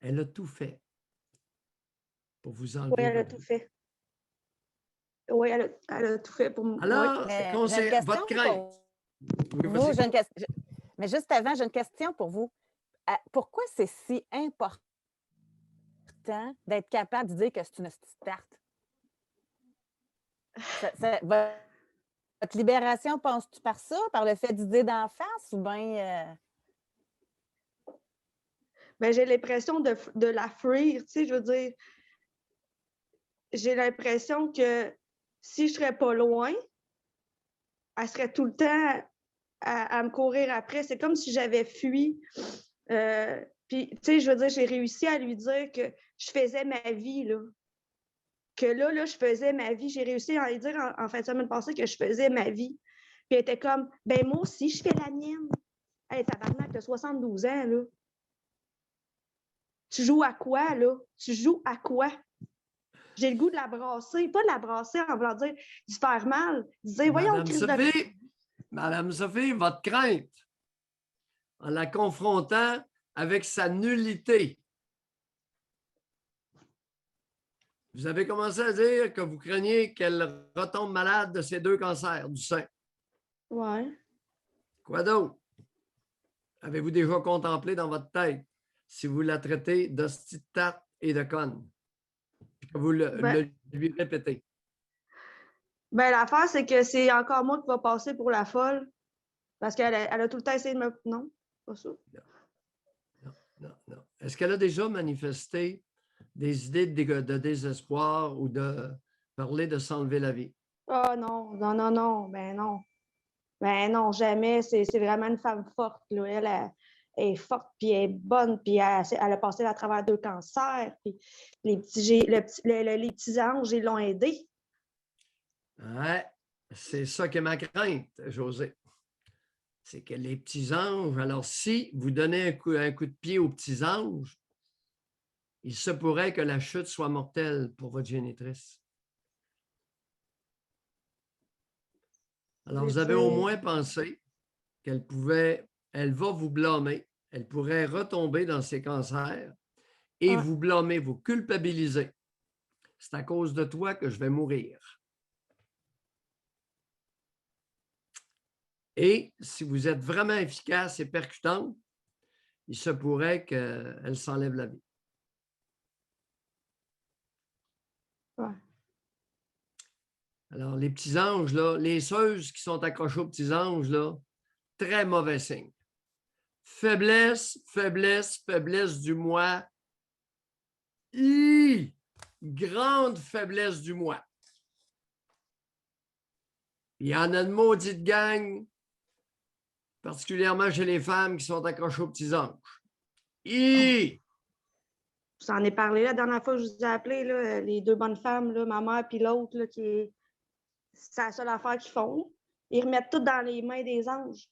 Elle a tout fait pour vous enlever. Oui, elle a votre tout vie. fait. Oui, elle a tout fait pour moi. Alors, Mais quand j'ai une c'est question votre crainte. pour Oui, vous. vas-y. J'ai une mais juste avant, j'ai une question pour vous. Pourquoi c'est si important d'être capable de dire que c'est une petite tarte? Votre libération, penses-tu par ça, par le fait d'idée d'en face ou bien... Ben, j'ai l'impression de la fuir, tu sais, je veux dire, j'ai l'impression que si je serais pas loin, elle serait tout le temps à me courir après. C'est comme si j'avais fui. Puis, tu sais, je veux dire, j'ai réussi à lui dire que je faisais ma vie, là. Que là, je faisais ma vie. J'ai réussi à lui dire en fin de semaine passée que je faisais ma vie. Puis elle était comme, ben moi aussi, je fais la mienne. Hey, tabarnak, t'as 72 ans, là. Tu joues à quoi, là? Tu joues à quoi? J'ai le goût de la brasser. Pas de la brasser en voulant dire de faire mal. De dire, voyons, Madame Sophie, votre crainte, en la confrontant avec sa nullité. Vous avez commencé à dire que vous craignez qu'elle retombe malade de ces 2 cancers du sein. Ouais. Quoi d'autre? Avez-vous déjà contemplé dans votre tête si vous la traitez d'hostie de tarte et de conne? Puis que vous le lui répétez. Ben, l'affaire, c'est que c'est encore moi qui va passer pour la folle. Parce qu'elle a tout le temps essayé de me. Non, pas ça. Non. Est-ce qu'elle a déjà manifesté des idées de désespoir ou de parler de s'enlever la vie? Ah non. Ben non. Ben non, jamais. C'est vraiment une femme forte, là. Elle est forte, puis elle est bonne, puis elle a passé à travers 2 cancers. Puis les petits anges, ils l'ont aidée. Ouais, c'est ça qui est ma crainte, José. C'est que les petits anges, alors si vous donnez un coup de pied aux petits anges, il se pourrait que la chute soit mortelle pour votre génitrice. Alors, vous avez au moins pensé qu'elle va vous blâmer, elle pourrait retomber dans ses cancers et vous blâmer, vous culpabiliser. C'est à cause de toi que je vais mourir. Et si vous êtes vraiment efficace et percutante, il se pourrait qu'elle s'enlève la vie. Ouais. Alors, les petits anges, là, les seuses qui sont accrochées aux petits anges, là, très mauvais signe. Faiblesse du moi. Grande faiblesse du moi. Il y en a une maudite gang, particulièrement chez les femmes qui sont accrochées aux petits anges. Je vous en ai parlé la dernière fois que je vous ai appelé, là, les 2 bonnes femmes, là, ma mère puis l'autre, c'est la seule affaire qu'ils font. Là. Ils remettent tout dans les mains des anges.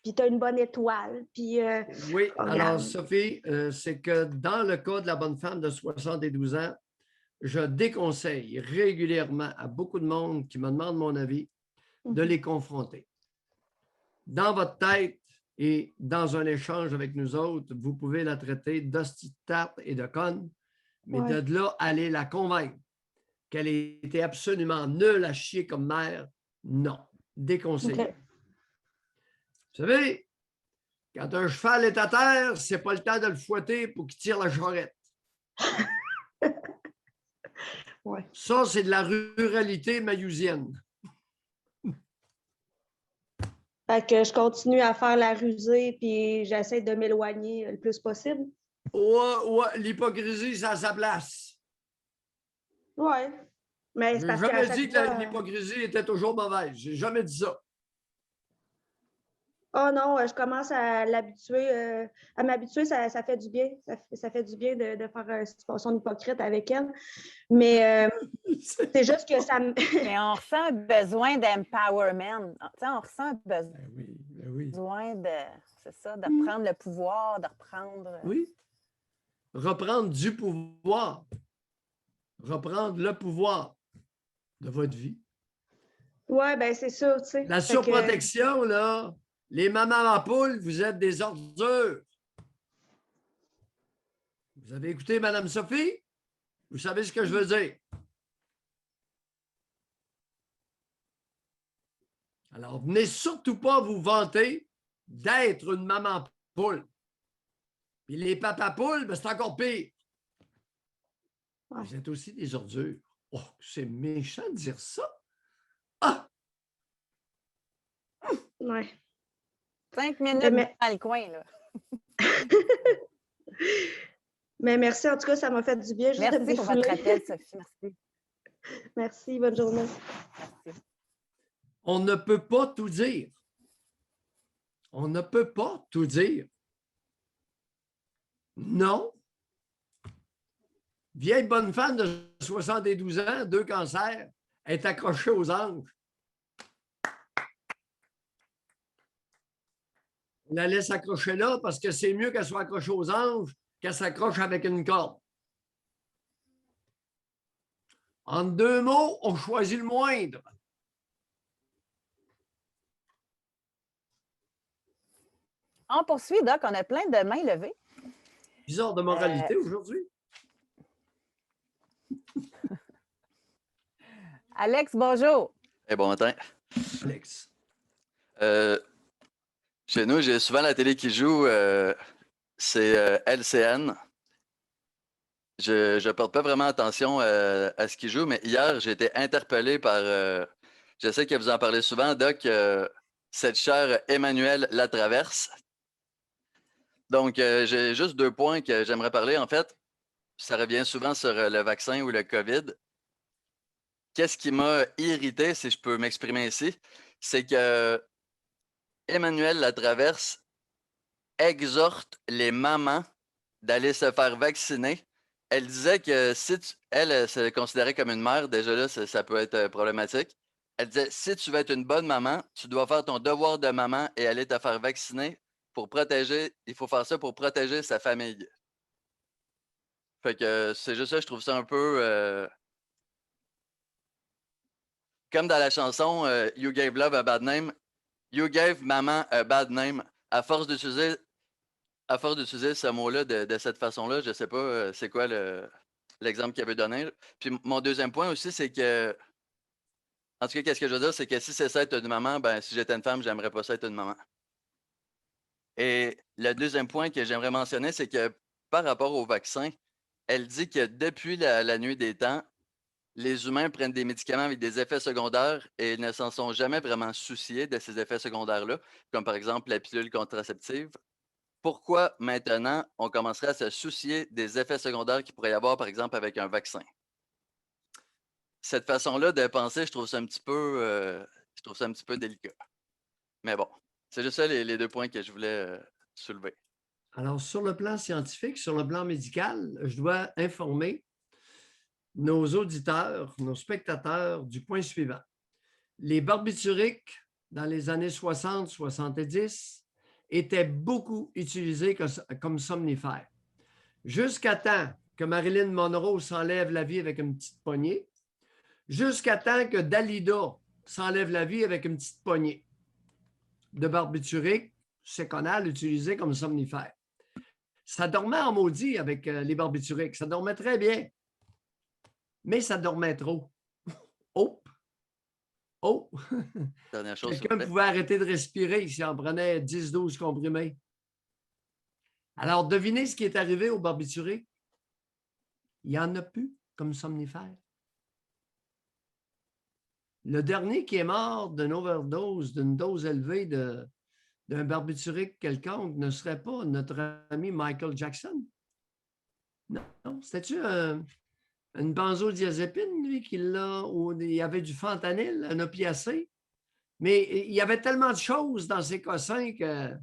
Puis tu as une bonne étoile. Puis, oui, regarde. Alors Sophie, c'est que dans le cas de la bonne femme de 72 ans, je déconseille régulièrement à beaucoup de monde qui me demande mon avis de les confronter. Dans votre tête et dans un échange avec nous autres, vous pouvez la traiter d'hostie de tarte et de conne, mais de là, aller la convaincre qu'elle était absolument nulle à chier comme mère, non, déconseillé. Okay. Vous savez, quand un cheval est à terre, c'est pas le temps de le fouetter pour qu'il tire la charrette. Ça, c'est de la ruralité mayousienne. Fait que je continue à faire la rusée, puis j'essaie de m'éloigner le plus possible. Ouais, l'hypocrisie, ça a sa place. Ouais. Mais c'est parce J'ai qu'à jamais dit chaque fois... que l'hypocrisie était toujours mauvaise. J'ai jamais dit ça. Oh non, je commence à l'habituer. À m'habituer, ça fait du bien. Ça fait du bien de faire son hypocrite avec elle. Mais c'est juste que ça me... Mais on ressent un besoin d'empowerment. Tu sais, on ressent un besoin oui. de... c'est ça, de reprendre le pouvoir, de reprendre. Oui. Reprendre du pouvoir. Reprendre le pouvoir de votre vie. Ouais, ben c'est ça, tu sais. La Fait que- surprotection, là, les mamans en poule, vous êtes des ordures. Vous avez écouté Mme Sophie? Vous savez ce que je veux dire. Alors, venez surtout pas vous vanter d'être une maman poule. Puis les papas poules, ben, c'est encore pire. Ouais. Vous êtes aussi des ordures. Oh, c'est méchant de dire ça. Ah! Ouais. 5 minutes Mais- dans le coin, là. Mais merci, en tout cas, ça m'a fait du bien juste de me Merci pour votre défouler. appel, Sophie. Merci. Merci, bonne journée. Merci. On ne peut pas tout dire. On ne peut pas tout dire. Non. Vieille bonne femme de 72 ans, 2 cancers, est accrochée aux anges. On la laisse accrocher là parce que c'est mieux qu'elle soit accrochée aux anges qu'elle s'accroche avec une corde. En 2 mots, on choisit le moindre. On poursuit, Doc. On a plein de mains levées. Bizarre de moralité aujourd'hui. Alex, bonjour. Bon matin. Alex. Chez nous, j'ai souvent la télé qui joue, c'est LCN. Je ne porte pas vraiment attention à ce qui joue, mais hier, j'ai été interpellé par, je sais que vous en parlez souvent, Doc, cette chère Emmanuelle Latraverse. Donc, j'ai juste 2 points que j'aimerais parler. En fait, ça revient souvent sur le vaccin ou le COVID. Qu'est-ce qui m'a irrité, si je peux m'exprimer ici, c'est que Emmanuelle Latraverse exhorte les mamans d'aller se faire vacciner. Elle disait que si elle se considérait comme une mère, déjà là, ça peut être problématique. Elle disait, si tu veux être une bonne maman, tu dois faire ton devoir de maman et aller te faire vacciner pour protéger. Il faut faire ça pour protéger sa famille. Fait que c'est juste ça, je trouve ça un peu comme dans la chanson You Gave Love a Bad Name. You gave maman a bad name. À force d'utiliser ce mot-là de cette façon-là, je ne sais pas c'est quoi l'exemple qu'il avait donné. Puis mon deuxième point aussi, c'est que, en tout cas, qu'est-ce que je veux dire, c'est que si c'est ça être une maman, ben si j'étais une femme, j'aimerais pas ça être une maman. Et le deuxième point que j'aimerais mentionner, c'est que par rapport au vaccin, elle dit que depuis la nuit des temps, les humains prennent des médicaments avec des effets secondaires et ils ne s'en sont jamais vraiment souciés de ces effets secondaires-là, comme par exemple la pilule contraceptive. Pourquoi maintenant on commencerait à se soucier des effets secondaires qu'il pourrait y avoir, par exemple, avec un vaccin? Cette façon-là de penser, je trouve ça un petit peu délicat. Mais bon, c'est juste ça les 2 points que je voulais soulever. Alors, sur le plan scientifique, sur le plan médical, je dois informer nos auditeurs, nos spectateurs du point suivant. Les barbituriques, dans les années 60-70, étaient beaucoup utilisés comme somnifères. Jusqu'à temps que Marilyn Monroe s'enlève la vie avec une petite poignée, jusqu'à temps que Dalida s'enlève la vie avec une petite poignée de barbituriques séconales utilisés comme somnifères. Ça dormait en maudit avec les barbituriques. Ça dormait très bien. Mais ça dormait trop. Oh! Oh! Dernière chose. Quelqu'un pouvait arrêter de respirer s'il en prenait 10-12 comprimés. Alors, devinez ce qui est arrivé au barbiturique. Il n'y en a plus comme somnifère. Le dernier qui est mort d'une overdose, d'une dose élevée d'un barbiturique quelconque ne serait pas notre ami Michael Jackson. Non. C'était-tu une benzodiazépine, lui, où il y avait du fentanyl, un opiacé? Mais il y avait tellement de choses dans ces cossins que...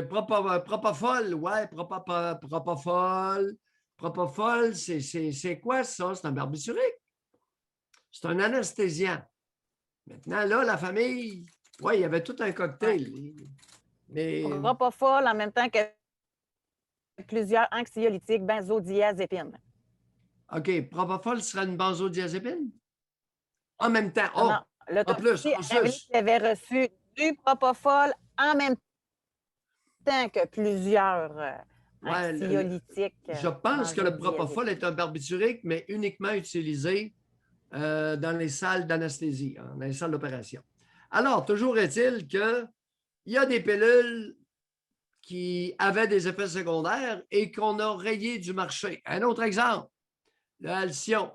Propofol, ouais, Propofol. Propofol, c'est quoi ça? C'est un barbiturique. C'est un anesthésiant. Maintenant, là, la famille Oui, il y avait tout un cocktail. Mais Propofol en même temps que plusieurs anxiolytiques, benzodiazépines. OK, propofol serait une benzodiazépine? En même temps. Non, Oh, non, en plus, l'autopsie en révélait sus. qu'il avait reçu du propofol en même temps que plusieurs Ouais, anxiolytiques. je pense que le propofol benzodiazépines. est un barbiturique, mais uniquement utilisé dans les salles d'anesthésie, hein, dans les salles d'opération. Alors, toujours est-il qu'il y a des pilules qui avaient des effets secondaires et qu'on a rayées du marché. Un autre exemple, le Halcyon.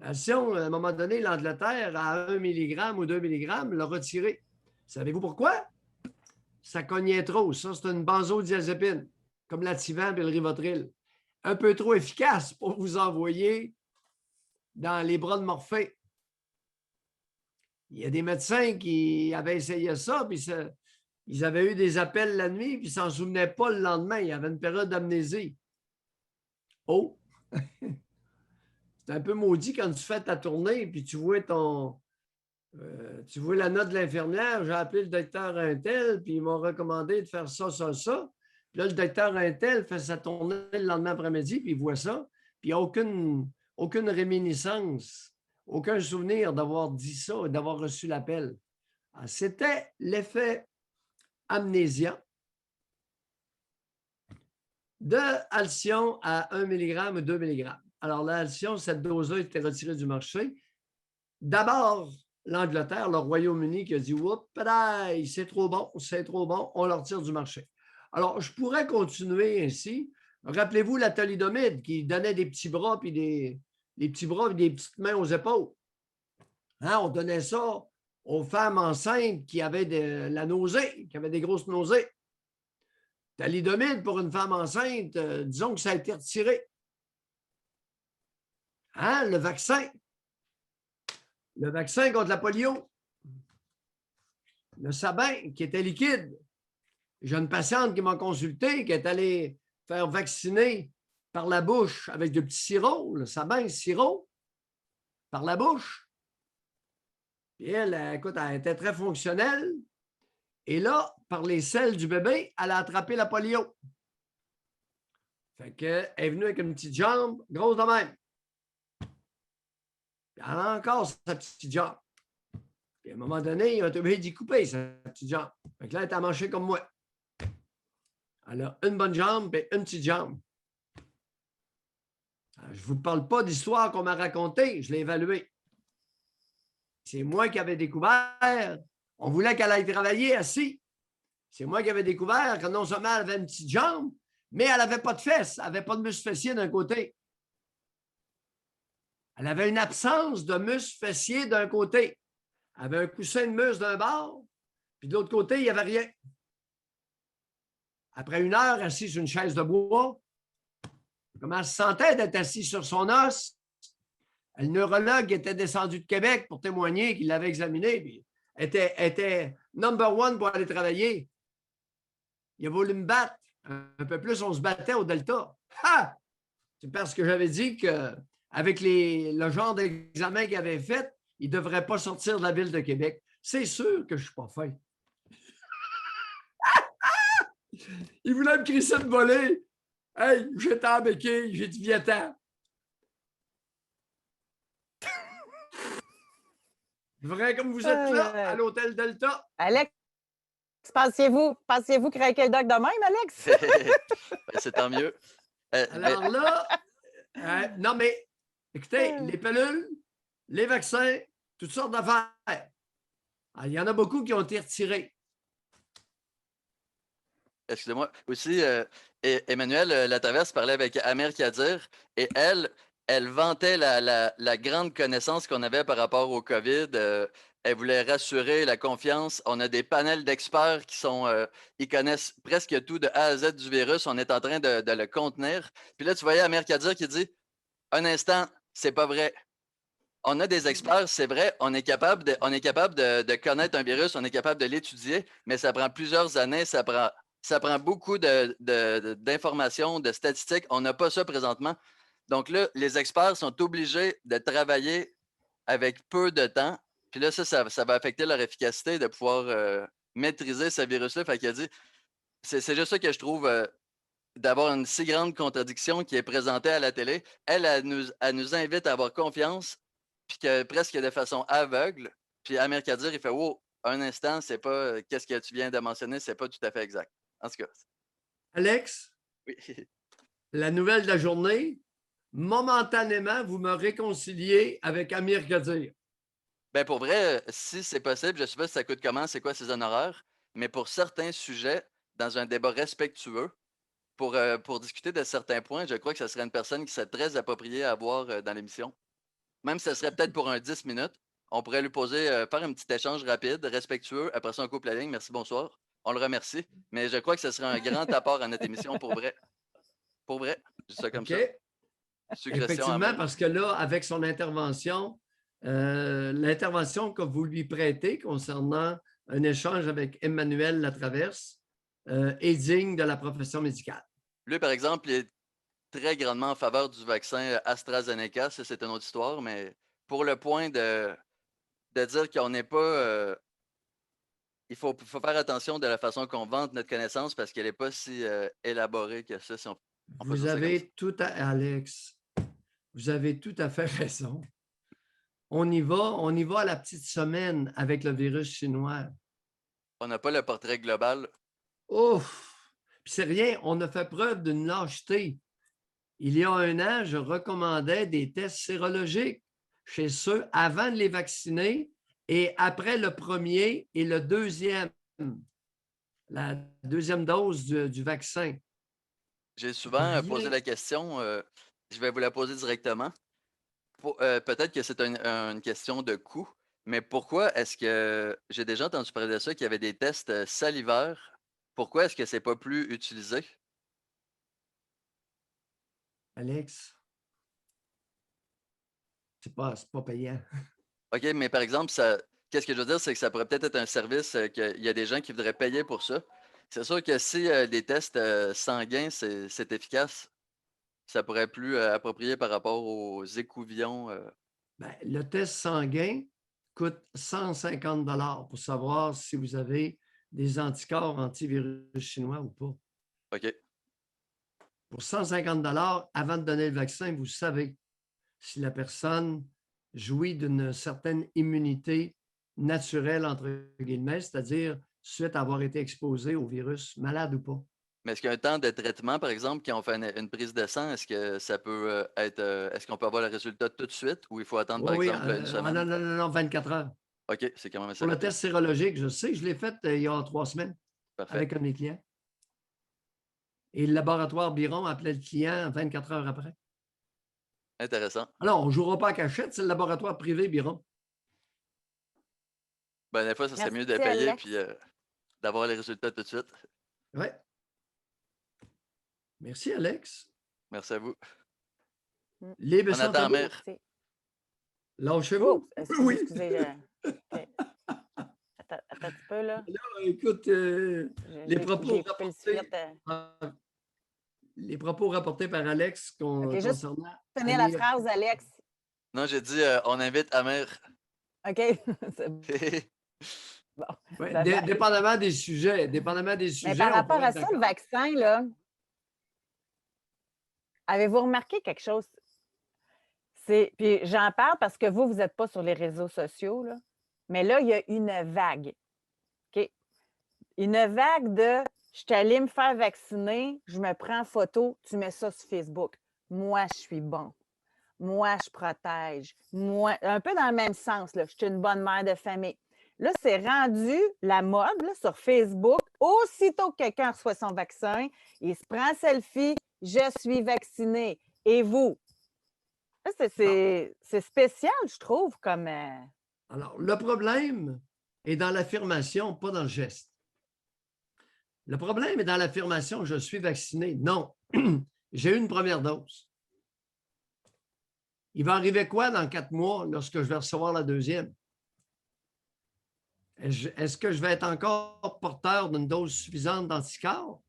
Halcyon, à un moment donné, l'Angleterre, à 1 mg ou 2 mg, l'a retiré. Savez-vous pourquoi? Ça cognait trop. Ça, c'est une benzodiazépine, comme l'Ativan et le Rivotril. Un peu trop efficace pour vous envoyer dans les bras de Morphée. Il y a des médecins qui avaient essayé ça, puis ils avaient eu des appels la nuit, puis ils ne s'en souvenaient pas le lendemain. Il y avait une période d'amnésie. Oh! C'est un peu maudit quand tu fais ta tournée, puis tu vois tu vois la note de l'infirmière. J'ai appelé le docteur Untel, puis ils m'ont recommandé de faire ça, ça, ça. Puis là, le docteur Untel fait sa tournée le lendemain après-midi, puis il voit ça, puis il n'y a aucune réminiscence, aucun souvenir d'avoir dit ça et d'avoir reçu l'appel. C'était l'effet amnésia de Halcyon à 1 mg ou 2 mg. Alors, la Halcyon, cette dose-là était retirée du marché. D'abord, l'Angleterre, le Royaume-Uni qui a dit « Oups, c'est trop bon, on le retire du marché ». Alors, je pourrais continuer ainsi. Rappelez-vous la thalidomide qui donnait des petits bras puis des petits bras et des petites mains aux épaules. Hein, on donnait ça aux femmes enceintes qui avaient de la nausée, qui avaient des grosses nausées. Thalidomide pour une femme enceinte, disons que ça a été retiré. Hein, le vaccin contre la polio. Le Sabin qui était liquide. J'ai une patiente qui m'a consulté, qui est allée faire vacciner par la bouche avec de petits sirops, le Sabin sirop, par la bouche. Puis elle, écoute, elle était très fonctionnelle. Et là, par les selles du bébé, elle a attrapé la polio. Fait qu'elle est venue avec une petite jambe grosse de même. Puis elle a encore sa petite jambe. Puis à un moment donné, il a été obligé d'y couper sa petite jambe. Fait que là, elle est à manger comme moi. Elle a une bonne jambe et une petite jambe. Alors, je ne vous parle pas d'histoire qu'on m'a racontée, je l'ai évaluée. C'est moi qui avais découvert. On voulait qu'elle aille travailler assis. C'est moi qui avais découvert que non seulement elle avait une petite jambe, mais elle n'avait pas de fesses, elle n'avait pas de muscle fessier d'un côté. Elle avait une absence de muscle fessier d'un côté. Elle avait un coussin de muscle d'un bord, puis de l'autre côté, il n'y avait rien. Après 1 heure assise sur une chaise de bois, comment elle se sentait d'être assise sur son os? Le neurologue était descendu de Québec pour témoigner qu'il l'avait examiné, puis était number one pour aller travailler. Il a voulu me battre. Un peu plus, on se battait au Delta. Ha! C'est parce que j'avais dit qu'avec le genre d'examen qu'il avait fait, il ne devrait pas sortir de la ville de Québec. C'est sûr que je ne suis pas fin. Il voulait me crisser de voler. Hey, j'étais en béquille, j'ai dit viens-t'en. Vrai comme vous êtes là, à l'hôtel Delta. Alex, pensiez-vous craquer le doc de même, Alex? C'est tant mieux. Alors là, non mais, écoutez, les pilules, les vaccins, toutes sortes d'affaires. Il y en a beaucoup qui ont été retirés. Excusez-moi. Aussi, Emmanuel Latraverse parlait avec Amir Kadir et elle vantait la grande connaissance qu'on avait par rapport au COVID. Elle voulait rassurer la confiance. On a des panels d'experts ils connaissent presque tout de A à Z du virus. On est en train de le contenir. Puis là, tu voyais Amir Kadir qui dit « Un instant, c'est pas vrai. On a des experts, c'est vrai, on est capable de connaître un virus, on est capable de l'étudier, mais ça prend plusieurs années, ça prend beaucoup d'informations, de statistiques. On n'a pas ça présentement. Donc là, les experts sont obligés de travailler avec peu de temps Puis là, ça va affecter leur efficacité de pouvoir maîtriser ce virus-là. Fait qu'il a dit, c'est juste ça que je trouve d'avoir une si grande contradiction qui est présentée à la télé. Elle nous invite à avoir confiance, puis que presque de façon aveugle. Puis Amir Kadir, il fait wow, un instant, c'est pas qu'est-ce que tu viens de mentionner, c'est pas tout à fait exact. En tout cas, Alex, oui. la nouvelle de la journée, momentanément, vous me réconciliez avec Amir Kadir. Ben pour vrai, si c'est possible, je sais pas si ça coûte comment, c'est quoi ses honoraires, mais pour certains sujets, dans un débat respectueux, pour discuter de certains points, je crois que ce serait une personne qui serait très appropriée à avoir dans l'émission. Même si ce serait peut-être pour un 10 minutes, on pourrait lui poser, faire un petit échange rapide, respectueux. Après ça, on coupe la ligne. Merci, bonsoir. On le remercie. Mais je crois que ce serait un grand apport à notre émission pour vrai. Pour vrai. Je dis ça comme OK? ça. Suggestion à Effectivement, moi. parce que là, avec son intervention, l'intervention que vous lui prêtez concernant un échange avec Emmanuel Latraverse est digne de la profession médicale. Lui, par exemple, il est très grandement en faveur du vaccin AstraZeneca. Ça, c'est une autre histoire. Mais pour le point de dire qu'on n'est pas. Il faut faire attention de la façon qu'on vante notre connaissance parce qu'elle n'est pas si élaborée que ça. Si on peut Vous dire ça comme ça. avez tout à Alex, vous avez tout à fait raison. On y va à la petite semaine avec le virus chinois. On n'a pas le portrait global. Ouf! Puis c'est rien, on a fait preuve d'une lâcheté. Il y a un an, je recommandais des tests sérologiques chez ceux avant de les vacciner et après le premier et le deuxième, la deuxième dose du vaccin. J'ai souvent Rien. posé la question, je vais vous la poser directement. Peut-être que c'est une question de coût, mais pourquoi est-ce que j'ai déjà entendu parler de ça, qu'il y avait des tests salivaires? Pourquoi est-ce que c'est pas plus utilisé? Alex, c'est pas payant. OK, mais par exemple, qu'est-ce que je veux dire, c'est que ça pourrait peut-être être un service qu'il y a des gens qui voudraient payer pour ça. C'est sûr que si les tests sanguins, c'est efficace, ça pourrait être plus approprié par rapport aux écouvillons. Ben, le test sanguin coûte 150 pour savoir si vous avez des anticorps antivirus chinois ou pas. OK. Pour 150 avant de donner le vaccin, vous savez si la personne jouit d'une certaine immunité naturelle, entre guillemets, c'est-à-dire suite à avoir été exposé au virus, malade ou pas. Mais est-ce qu'il y a un temps de traitement, par exemple, quand on fait une prise de sang, est-ce que ça peut être. Est-ce qu'on peut avoir le résultat tout de suite ou il faut attendre, par Oui, exemple, une semaine? non, 24 heures. OK, c'est quand même assez Pour le rapide. test sérologique, je sais, je l'ai fait il y a 3 semaines Parfait. avec un de mes clients. Et le laboratoire Biron appelait le client 24 heures après. Intéressant. Alors, on ne jouera pas à cachette, c'est le laboratoire privé Biron. Ben, des fois, ça serait Merci, mieux de payer Alex. puis d'avoir les résultats tout de suite. Oui. Merci, Alex. Merci à vous. Libre et On sans attend tabou. Amir. Merci. Lâchez-vous. Oh, excusez, Oui. excusez. OK. Attends un petit peu, là. Là, écoute, les propos J'ai coupé le rapportés, suite. les propos rapportés par Alex OK, juste concernant finir la Amir. phrase, Alex. Non, j'ai dit on invite Amir. OK. C'est bon. Ouais, Ça va. dépendamment des sujets. Mais par on rapport pourrait à être ça, le d'accord. vaccin, là, avez-vous remarqué quelque chose? Puis j'en parle parce que vous n'êtes pas sur les réseaux sociaux, là. Mais là, il y a une vague. OK? Une vague de je suis allée me faire vacciner, je me prends en photo, tu mets ça sur Facebook. Moi, je suis bon. Moi, je protège. Moi, un peu dans le même sens, là, je suis une bonne mère de famille. Là, c'est rendu la mode là, sur Facebook. Aussitôt que quelqu'un reçoit son vaccin, il se prend un selfie, je suis vacciné. Et vous? Là, c'est spécial, je trouve, comme. Alors, le problème est dans l'affirmation, pas dans le geste. Le problème est dans l'affirmation je suis vacciné. Non, j'ai eu une première dose. Il va arriver quoi dans 4 mois lorsque je vais recevoir la deuxième? Est-ce que je vais être encore porteur d'une dose suffisante d'anticorps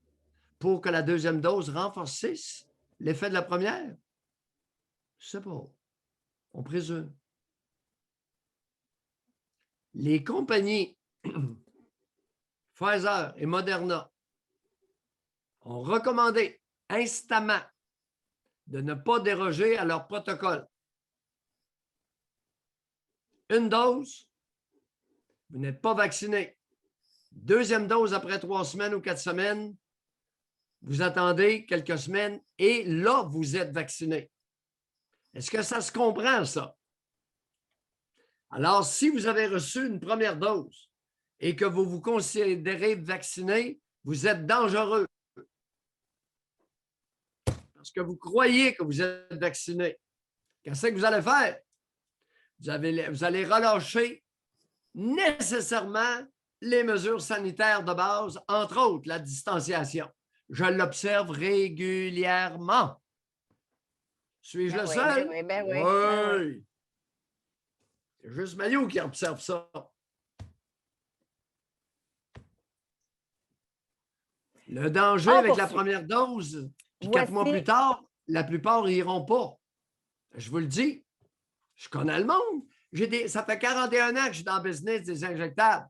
pour que la deuxième dose renforcisse l'effet de la première? Je ne sais pas. On présume. les compagnies Pfizer et Moderna ont recommandé instamment de ne pas déroger à leur protocole. Une dose, vous n'êtes pas vacciné. Deuxième dose après 3 semaines ou 4 semaines, vous attendez quelques semaines et là, vous êtes vacciné. Est-ce que ça se comprend, ça? Alors, si vous avez reçu une première dose et que vous vous considérez vacciné, vous êtes dangereux. Parce que vous croyez que vous êtes vacciné. Qu'est-ce que vous allez faire? Vous allez relâcher nécessairement les mesures sanitaires de base, entre autres la distanciation. Je l'observe régulièrement. Suis-je le seul? Ben oui, ben oui. Oui. C'est juste Maillot qui observe ça. Le danger avec la première dose, puis 4 mois plus tard, la plupart n'iront pas. Je vous le dis. Je connais le monde. Ça fait 41 ans que je suis dans le business des injectables.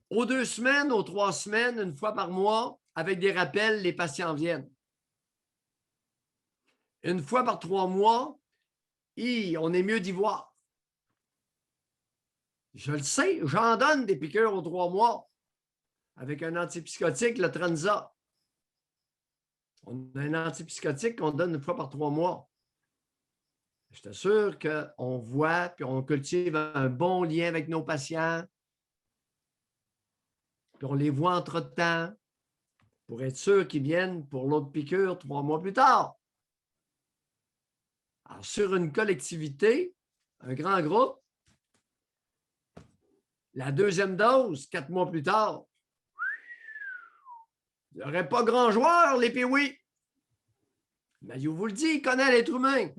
Aux 2 semaines, aux 3 semaines, une fois par mois, avec des rappels, les patients viennent. Une fois par 3 mois, on est mieux d'y voir. Je le sais, j'en donne des piqûres aux 3 mois avec un antipsychotique, le Trenza. On a un antipsychotique qu'on donne une fois par 3 mois. Je t'assure qu'on voit puis on cultive un bon lien avec nos patients. Puis on les voit entre-temps pour être sûr qu'ils viennent pour l'autre piqûre 3 mois plus tard. Alors, sur une collectivité, un grand groupe, la deuxième dose, 4 mois plus tard, il n'y aurait pas grand joueur, les Pee-Wee. Maillot vous le dit, il connaît l'être humain.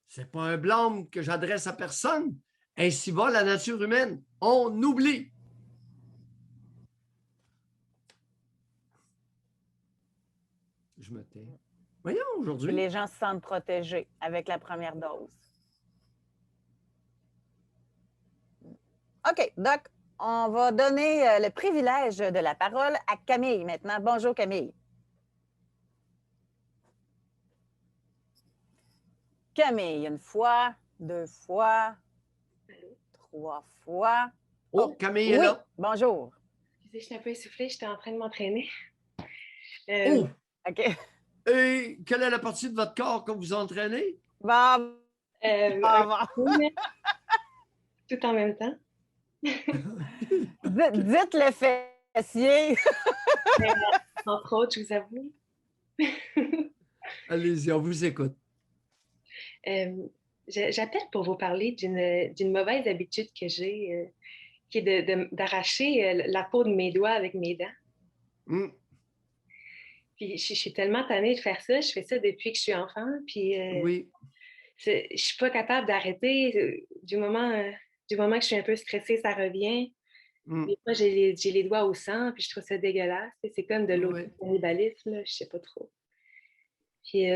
Ce n'est pas un blâme que j'adresse à personne. Ainsi va la nature humaine. On oublie. Je me tais. Voyons, aujourd'hui. Les gens se sentent protégés avec la première dose. OK, Doc, on va donner le privilège de la parole à Camille maintenant. Bonjour, Camille. Camille, une fois, 2 fois, 3 fois. Oh, Camille est là. Bonjour. Je suis un peu essoufflée, j'étais en train de m'entraîner. Oh! OK. Et quelle est la partie de votre corps que vous entraînez? Bon. Tout en même temps. Dites le fessier. Entre autres, je vous avoue. Allez-y, on vous écoute. J'appelle pour vous parler d'une mauvaise habitude que j'ai, qui est d'arracher la peau de mes doigts avec mes dents. Puis je suis tellement tannée de faire ça. Je fais ça depuis que je suis enfant. Puis oui. Je ne suis pas capable d'arrêter. Du moment que je suis un peu stressée, ça revient. Des fois, j'ai les doigts au sang, puis je trouve ça dégueulasse. C'est comme de l'autocannibalisme, je ne sais pas trop. Puis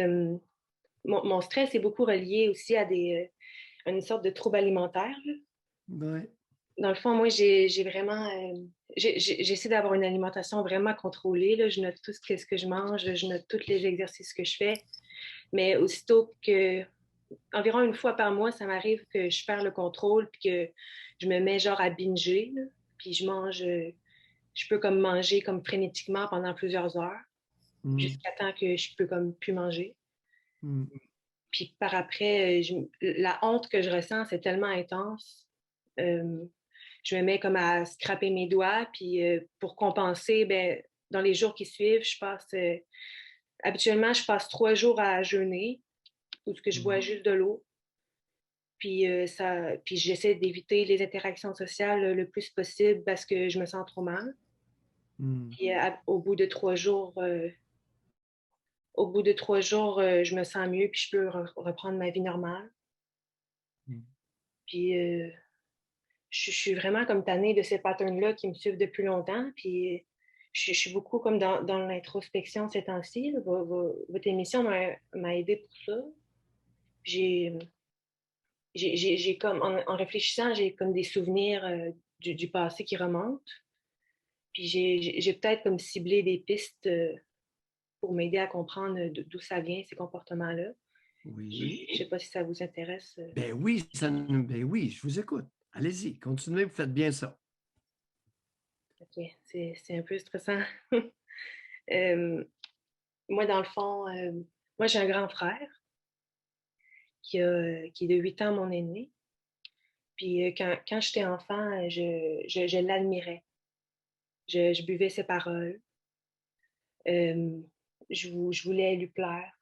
mon stress est beaucoup relié aussi à une sorte de trouble alimentaire. Oui. Dans le fond, moi, j'ai vraiment... j'essaie d'avoir une alimentation vraiment contrôlée. Là. Je note tout ce que je mange, je note tous les exercices que je fais. Mais aussitôt que... Environ une fois par mois, ça m'arrive que je perds le contrôle puis que je me mets genre à binger. Là. Puis je mange... je peux comme manger comme frénétiquement pendant plusieurs heures jusqu'à temps que je peux comme plus manger. Puis par après, la honte que je ressens, c'est tellement intense. Je me mets comme à scraper mes doigts, puis pour compenser, ben, dans les jours qui suivent, habituellement, je passe 3 jours à jeûner, où je bois juste de l'eau. Puis, puis j'essaie d'éviter les interactions sociales le plus possible parce que je me sens trop mal. Puis au bout de 3 jours, je me sens mieux, puis je peux reprendre ma vie normale. Puis je suis vraiment comme tannée de ces patterns-là qui me suivent depuis longtemps. Puis je suis beaucoup comme dans l'introspection ces temps-ci. Votre émission m'a aidée pour ça. j'ai comme, en réfléchissant, j'ai comme des souvenirs du passé qui remontent. Puis j'ai peut-être comme ciblé des pistes pour m'aider à comprendre d'où ça vient, ces comportements-là. Oui. Je ne sais pas si ça vous intéresse. Ben oui, ben oui, je vous écoute. Allez-y, continuez, vous faites bien ça. OK, c'est un peu stressant. Moi, dans le fond, moi, j'ai un grand frère qui est de 8 ans mon aîné. Puis quand j'étais enfant, je l'admirais. Je buvais ses paroles. Je voulais lui plaire.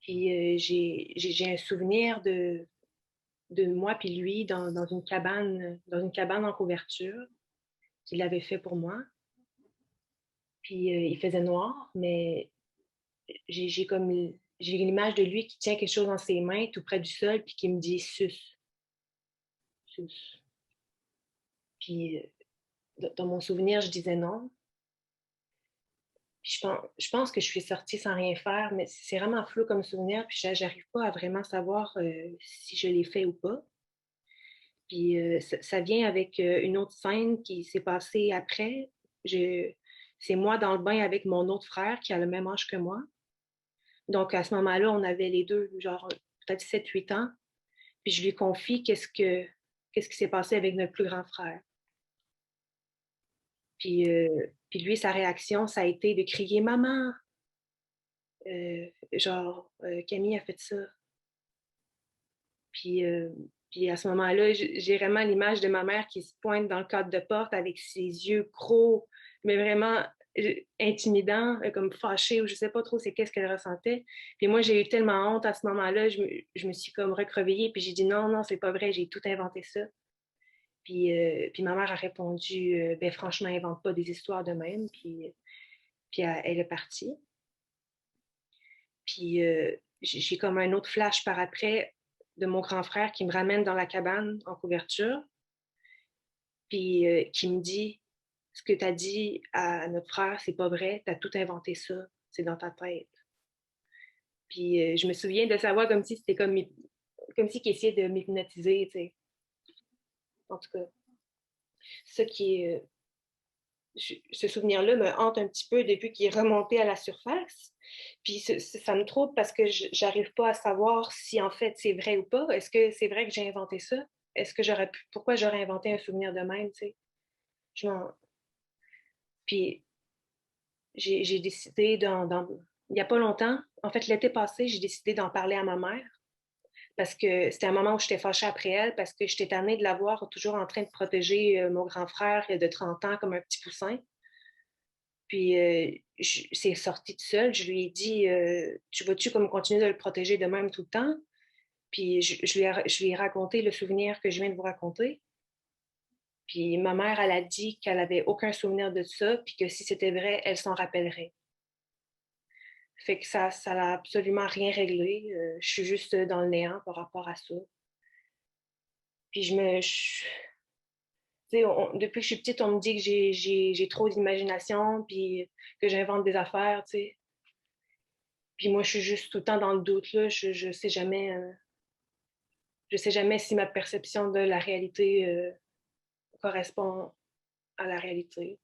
Puis j'ai un souvenir de moi puis lui dans une cabane en couverture qu'il avait fait pour moi. Puis il faisait noir, mais j'ai l'image de lui qui tient quelque chose dans ses mains tout près du sol puis qui me dit sus, sus. Puis dans mon souvenir, je disais non. Puis je pense que je suis sortie sans rien faire, mais c'est vraiment flou comme souvenir, puis j'arrive pas à vraiment savoir si je l'ai fait ou pas. Puis ça vient avec une autre scène qui s'est passée après. C'est moi dans le bain avec mon autre frère qui a le même âge que moi. Donc à ce moment-là, on avait les deux, genre peut-être 7-8 ans. Puis je lui confie qu'est-ce qui s'est passé avec notre plus grand frère. Puis lui, sa réaction, ça a été de crier Maman! Camille a fait ça. Puis à ce moment-là, j'ai vraiment l'image de ma mère qui se pointe dans le cadre de porte avec ses yeux gros, mais vraiment intimidants, comme fâchée, ou je sais pas trop c'est qu'est-ce qu'elle ressentait. Puis moi, j'ai eu tellement honte à ce moment-là, je me suis comme recroquevillée, puis j'ai dit non, non, c'est pas vrai, j'ai tout inventé ça. Puis ma mère a répondu, ben franchement, invente pas des histoires de même. Puis elle est partie. Puis j'ai comme un autre flash par après de mon grand frère qui me ramène dans la cabane en couverture, puis qui me dit ce que tu as dit à notre frère, c'est pas vrai, tu as tout inventé ça, c'est dans ta tête. Puis je me souviens de savoir comme si c'était comme si qu'il essayait de m'hypnotiser, tu sais. En tout cas, ce qui est. Ce souvenir-là me hante un petit peu depuis qu'il est remonté à la surface. Puis ça me trouble parce que j'arrive pas à savoir si en fait c'est vrai ou pas. Est-ce que c'est vrai que j'ai inventé ça? Est-ce que pourquoi j'aurais inventé un souvenir de même, tu sais? Puis j'ai décidé il n'y a pas longtemps, en fait l'été passé, j'ai décidé d'en parler à ma mère parce que c'était un moment où j'étais fâchée après elle parce que j'étais tannée de la voir toujours en train de protéger mon grand frère de 30 ans comme un petit poussin. Puis c'est sorti tout seul. Je lui ai dit tu vas-tu comme continuer de le protéger de même tout le temps? Puis je lui ai raconté le souvenir que je viens de vous raconter. Puis ma mère, elle a dit qu'elle n'avait aucun souvenir de ça, puis que si c'était vrai, elle s'en rappellerait. Fait que ça n'a absolument rien réglé. Je suis juste dans le néant par rapport à ça. Puis depuis que je suis petite, on me dit que j'ai trop d'imagination, puis que j'invente des affaires, tu sais. Puis moi, je suis juste tout le temps dans le doute, là. Je sais jamais si ma perception de la réalité correspond à la réalité.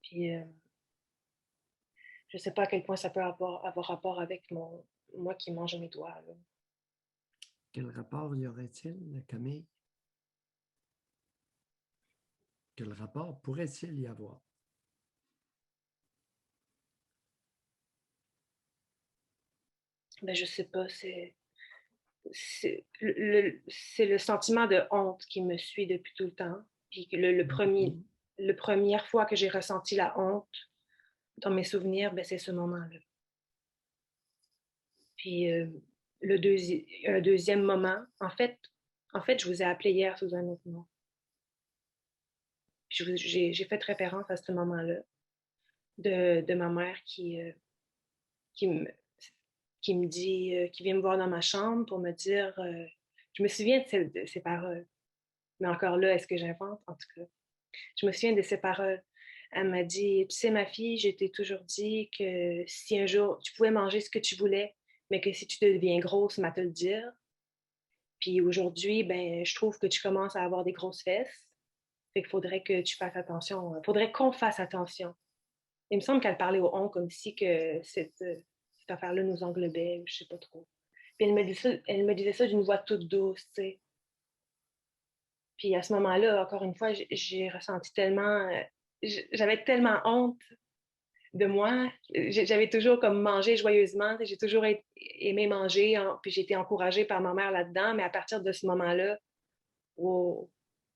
Puis je sais pas à quel point ça peut avoir rapport avec moi qui mange mes doigts, là. Quel rapport y aurait-il, Camille? Quel rapport pourrait-il y avoir? Ben, je sais pas, c'est le sentiment de honte qui me suit depuis tout le temps. Puis la première fois que j'ai ressenti la honte dans mes souvenirs, ben, c'est ce moment-là. Puis un deuxième moment, en fait, je vous ai appelé hier sous un autre nom. J'ai fait référence à ce moment-là de ma mère qui me dit, qui vient me voir dans ma chambre pour me dire, je me souviens de ces paroles, mais encore là, est-ce que j'invente? En tout cas, je me souviens de ces paroles. Elle m'a dit, tu sais, ma fille, je t'ai toujours dit que si un jour tu pouvais manger ce que tu voulais, mais que si tu deviens grosse, m'a te le dire. Puis aujourd'hui, ben, je trouve que tu commences à avoir des grosses fesses. Fait qu'il faudrait que tu fasses attention. Il faudrait qu'on fasse attention. Il me semble qu'elle parlait au on comme si que cette affaire-là nous englobait, ou je sais pas trop. Puis elle me disait ça d'une voix toute douce, tu sais. Puis à ce moment-là, encore une fois, j'ai ressenti tellement, j'avais tellement honte de moi. J'avais toujours comme mangé joyeusement. J'ai toujours aimé manger, puis j'ai été encouragée par ma mère là-dedans. Mais à partir de ce moment-là, wow, Vous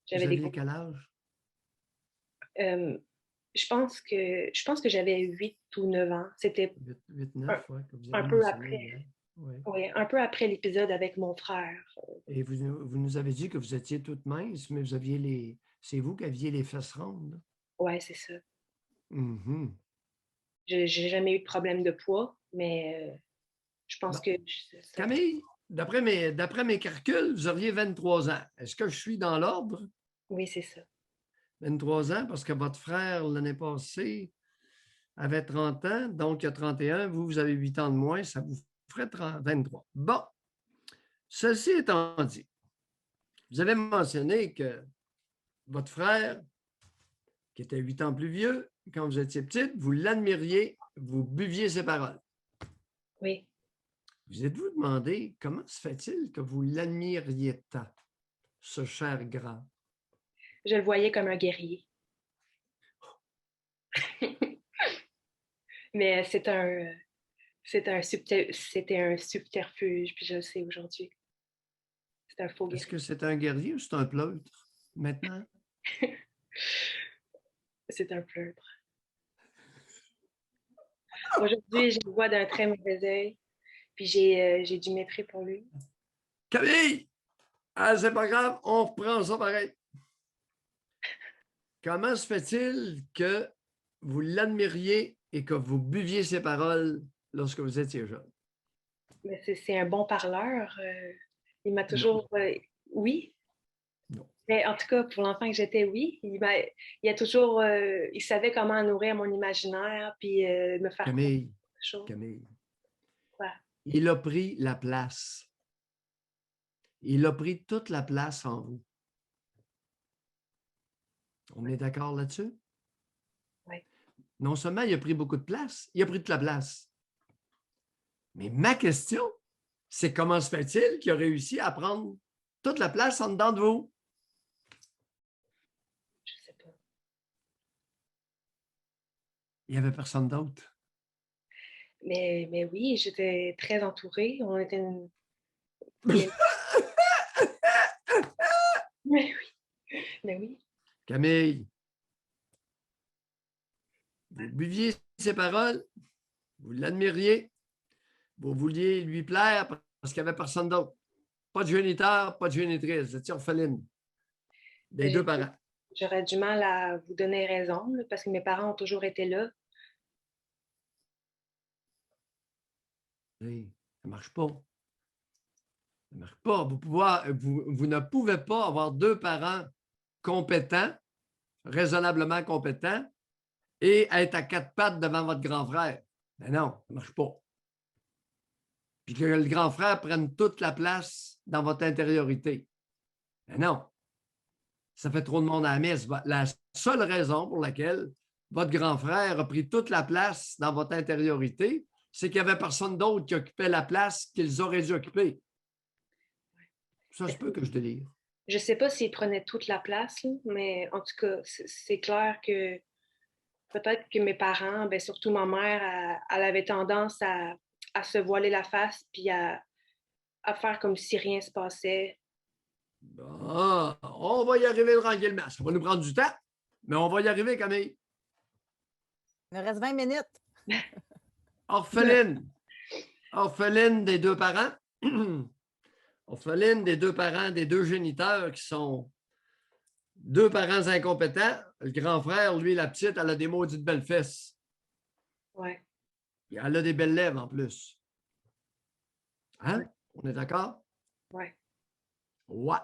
j'avais des... aviez quel âge? Je pense que j'avais 8 ou 9 ans. C'était 8-9, ouais, que vous un avez peu mentionné après. hier. Ouais. Oui, un peu après l'épisode avec mon frère. Et vous nous avez dit que vous étiez toute mince, mais vous aviez les. C'est vous qui aviez les fesses rondes. Ouais, c'est ça. Mhm. J'ai jamais eu de problème de poids, mais je pense Bon. que... Camille, d'après mes calculs, vous auriez 23 ans. Est-ce que je suis dans l'ordre? Oui, c'est ça. 23 ans, parce que votre frère, l'année passée, avait 30 ans, donc il y a 31. Vous avez 8 ans de moins, ça vous ferait 23. Bon, ceci étant dit, vous avez mentionné que votre frère, qui était 8 ans plus vieux, quand vous étiez petite, vous l'admiriez, vous buviez ses paroles. Oui. Vous êtes-vous demandé comment se fait-il que vous l'admiriez tant, ce cher grand? Je le voyais comme un guerrier. Mais c'était un subterfuge, puis je le sais aujourd'hui. C'est un faux Est-ce guerrier. que c'est un guerrier ou c'est un pleutre maintenant? C'est un pleutre. Aujourd'hui, je le vois d'un très mauvais œil, puis j'ai du mépris pour lui. Camille! Ah, c'est pas grave, on reprend ça pareil. Comment se fait-il que vous l'admiriez et que vous buviez ses paroles lorsque vous étiez jeune? Mais c'est un bon parleur. Il m'a toujours... oui. Non. Mais en tout cas, pour l'enfant que j'étais, oui. Il a toujours... il savait comment nourrir mon imaginaire, puis me faire... Camille, Chose. Camille. Quoi? Il a pris la place. Il a pris toute la place en vous. On est d'accord là-dessus? Oui. Non seulement il a pris beaucoup de place, il a pris toute la place. Mais ma question, c'est comment se fait-il qu'il a réussi à prendre toute la place en dedans de vous? Je sais pas. Il n'y avait personne d'autre. Mais oui, j'étais très entourée. On était une... Mais oui. Mais oui. Camille, vous buviez ses paroles, vous l'admiriez, vous vouliez lui plaire parce qu'il n'y avait personne d'autre. Pas de géniteur, pas de génitrice, vous étiez orpheline des deux parents. J'aurais du mal à vous donner raison, là, parce que mes parents ont toujours été là. Hey, ça ne marche pas. Ça ne marche pas. Vous ne pouvez pas avoir deux parents compétents, raisonnablement compétents, et être à quatre pattes devant votre grand frère. Mais non, ça ne marche pas. Puis que le grand frère prenne toute la place dans votre intériorité. Mais non. Ça fait trop de monde à la messe. La seule raison pour laquelle votre grand frère a pris toute la place dans votre intériorité, c'est qu'il n'y avait personne d'autre qui occupait la place qu'ils auraient dû occuper. Ça se peut que je délire. Je ne sais pas s'il prenait toute la place, là, mais en tout cas, c'est clair que peut-être que mes parents, ben, surtout ma mère, elle avait tendance à se voiler la face puis à faire comme si rien ne se passait. Bon, on va y arriver tranquillement. Ça va nous prendre du temps, mais on va y arriver, Camille. Il nous reste 20 minutes. Orpheline. Orpheline des deux parents. Orpheline des deux parents, des deux géniteurs qui sont deux parents incompétents. Le grand frère, lui, la petite, elle a des maudites belles fesses. Ouais. Elle a des belles lèvres en plus. Hein? Ouais. On est d'accord? Ouais. Ouais.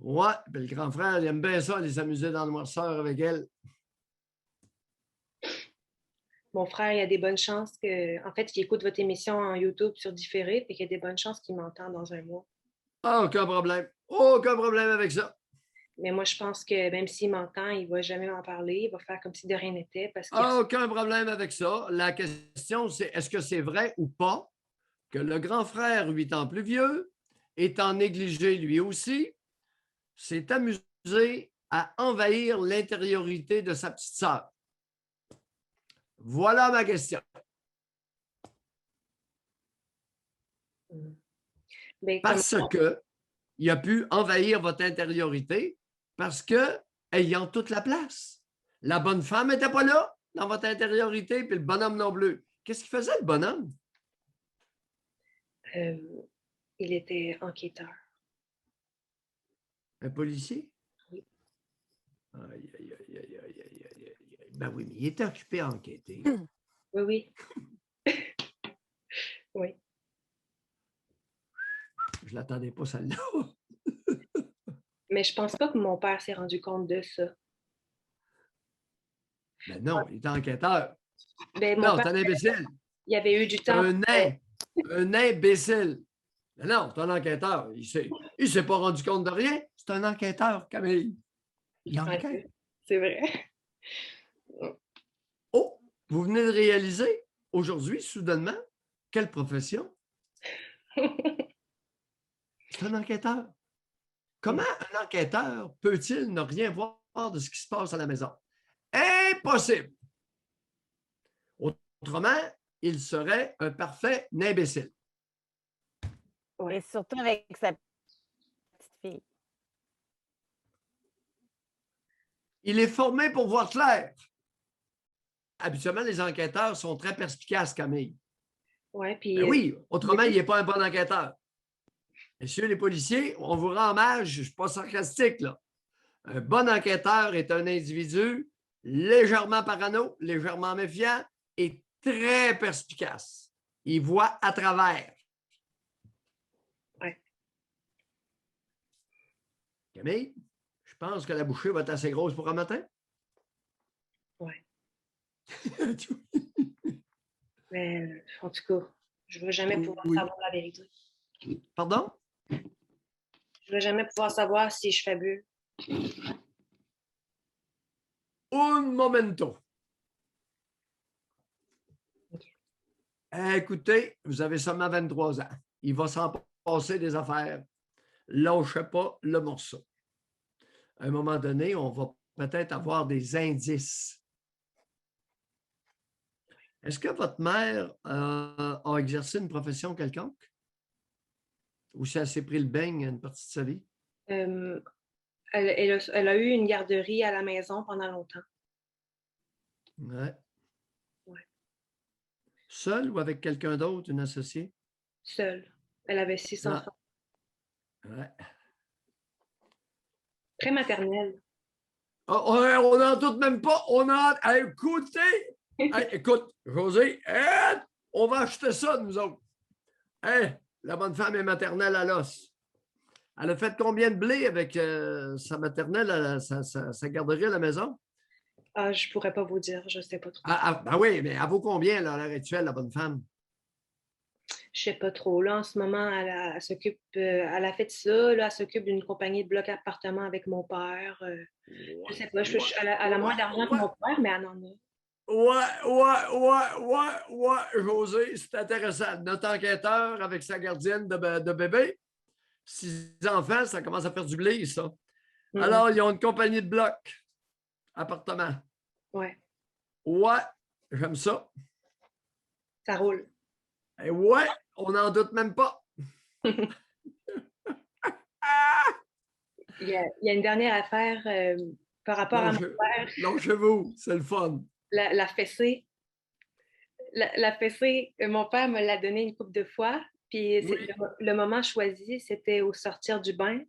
Ouais, puis le grand frère, il aime bien ça, aller s'amuser dans le noirceur avec elle. Mon frère, il y a des bonnes chances que. En fait, il écoute votre émission en YouTube sur différé, fait qu'il y a des bonnes chances qu'il m'entende dans un mois. Ah, aucun problème. Aucun problème avec ça. Mais moi, je pense que même s'il m'entend, il ne va jamais m'en parler. Il va faire comme si de rien n'était parce qu'il Ah, aucun problème avec ça. La question, c'est est-ce que c'est vrai ou pas que le grand frère, 8 ans plus vieux, étant négligé lui aussi, s'est amusé à envahir l'intériorité de sa petite sœur? Voilà ma question. Ben, Parce que il a pu envahir votre intériorité parce que ayant toute la place. La bonne femme n'était pas là dans votre intériorité, puis le bonhomme non plus. Qu'est-ce qu'il faisait, le bonhomme? il était enquêteur. Un policier? Oui. Aïe, aïe, aïe, aïe, aïe, aïe, aïe, aïe. Ben oui, mais il était occupé à enquêter. Oui, oui. Oui. Je ne l'attendais pas, celle-là. Mais je pense pas que mon père s'est rendu compte de ça. Ben non, il était enquêteur. Ben, mon Non, père, c'est un imbécile. il avait eu du temps. Un nain. Un imbécile. Ben non, c'est un enquêteur. Il s'est pas rendu compte de rien. C'est un enquêteur, Camille. Il enquête. C'est vrai. Oh, vous venez de réaliser aujourd'hui, soudainement, quelle profession? C'est un enquêteur. Comment un enquêteur peut-il ne rien voir de ce qui se passe à la maison? Impossible! Autrement, il serait un parfait imbécile. Et surtout avec sa petite fille. Il est formé pour voir clair. Habituellement, les enquêteurs sont très perspicaces, Camille. Ouais, puis, Ben oui, autrement, il n'est pas un bon enquêteur. Messieurs les policiers, on vous rend hommage, je ne suis pas sarcastique, là. Un bon enquêteur est un individu légèrement parano, légèrement méfiant et très perspicace. Il voit à travers. Ouais. Camille, je pense que la bouchée va être assez grosse pour un matin. Ouais. Mais en tout cas, je ne veux jamais pouvoir savoir la vérité. Pardon? Je ne veux jamais pouvoir savoir si je fabule. Un momento. Okay. Écoutez, vous avez seulement 23 ans. Il va s'en passer des affaires. Lâchez pas le morceau. À un moment donné, on va peut-être avoir des indices. Est-ce que votre mère a exercé une profession quelconque? Ou si elle s'est pris le beigne une partie de sa vie? Elle a eu une garderie à la maison pendant longtemps. Ouais. Ouais. Seule ou avec quelqu'un d'autre, une associée? Seule. Elle avait 6 enfants. Ouais. Très maternelle. Oh, on n'en doute même pas. Écoutez! Écoute, José, on va acheter ça, nous autres. La bonne femme est maternelle à l'os. Elle a fait combien de blé avec sa maternelle, sa garderie à la maison? Ah, je ne pourrais pas vous dire, je ne sais pas trop. Ben oui, mais elle vaut combien là, à l'heure actuelle, la bonne femme? Je ne sais pas trop. Là, en ce moment, elle s'occupe, elle a fait ça. Là, elle s'occupe d'une compagnie de blocs appartements avec mon père. Je ne sais pas. Elle a moins d'argent que mon père, mais elle en a. Ouais, José, c'est intéressant. Notre enquêteur avec sa gardienne de bébé, 6 enfants, ça commence à faire du blé, ça. Alors, ils ont une compagnie de blocs, appartements. Ouais. Ouais, j'aime ça. Ça roule. Et ouais, on n'en doute même pas. Il y a une dernière affaire par rapport à mon père. Lâchez-vous, c'est le fun. La fessée. La fessée, mon père me l'a donnée une couple de fois. Puis le moment choisi, c'était au sortir du bain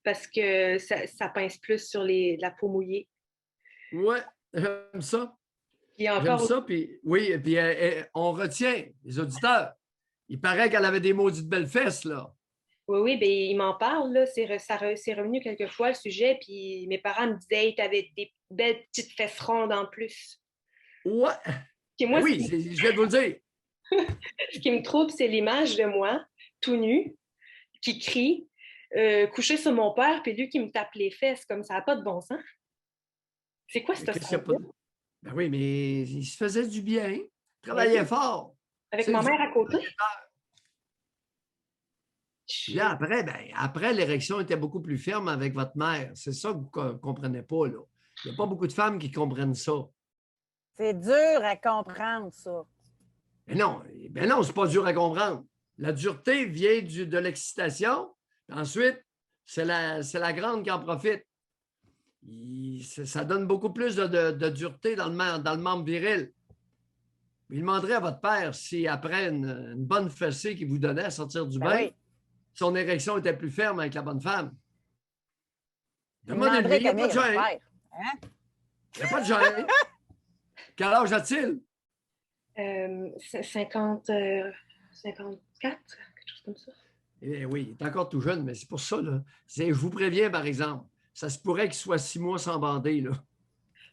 parce que ça pince plus sur la peau mouillée. Ouais, j'aime ça. J'aime ça, puis oui, puis on retient les auditeurs. Il paraît qu'elle avait des maudites belles fesses, là. Oui, oui, ben, il m'en parle, là. C'est revenu quelques fois le sujet, puis mes parents me disaient, hey, t'avais des belles petites fesses rondes en plus. Ouais, Puis ben moi, oui, je viens de vous le dire. ce qui me trouble, c'est l'image de moi, tout nu, qui crie, couché sur mon père, puis lui qui me tape les fesses, comme ça n'a pas de bon sens. C'est quoi Mais ce qu'est-ce qu'il y a pas son-là? de- Ben oui, mais il se faisait du bien. Il Ben travaillait oui, fort. avec C'est ma du mère à côté. Puis là, après, après, l'érection était beaucoup plus ferme avec votre mère. C'est ça que vous ne comprenez pas, là. Il n'y a pas beaucoup de femmes qui comprennent ça. C'est dur à comprendre, ça. Ben non, c'est pas dur à comprendre. La dureté vient de l'excitation. Ensuite, c'est la grande qui en profite. Ça donne beaucoup plus de dureté dans le membre viril. Il demanderait à votre père si, après une bonne fessée qu'il vous donnait à sortir du Ben bain, oui. son érection était plus ferme avec la bonne femme. Il demanderait, Demandez-lui, il n'y a pas Camille, de à votre gêne. père. Hein? Il n'y a pas de gêne. Quel âge a-t-il? 50, 54, quelque chose comme ça. Eh oui, il est encore tout jeune, mais c'est pour ça, là. Je vous préviens, par exemple, ça se pourrait qu'il soit 6 mois sans bander, là.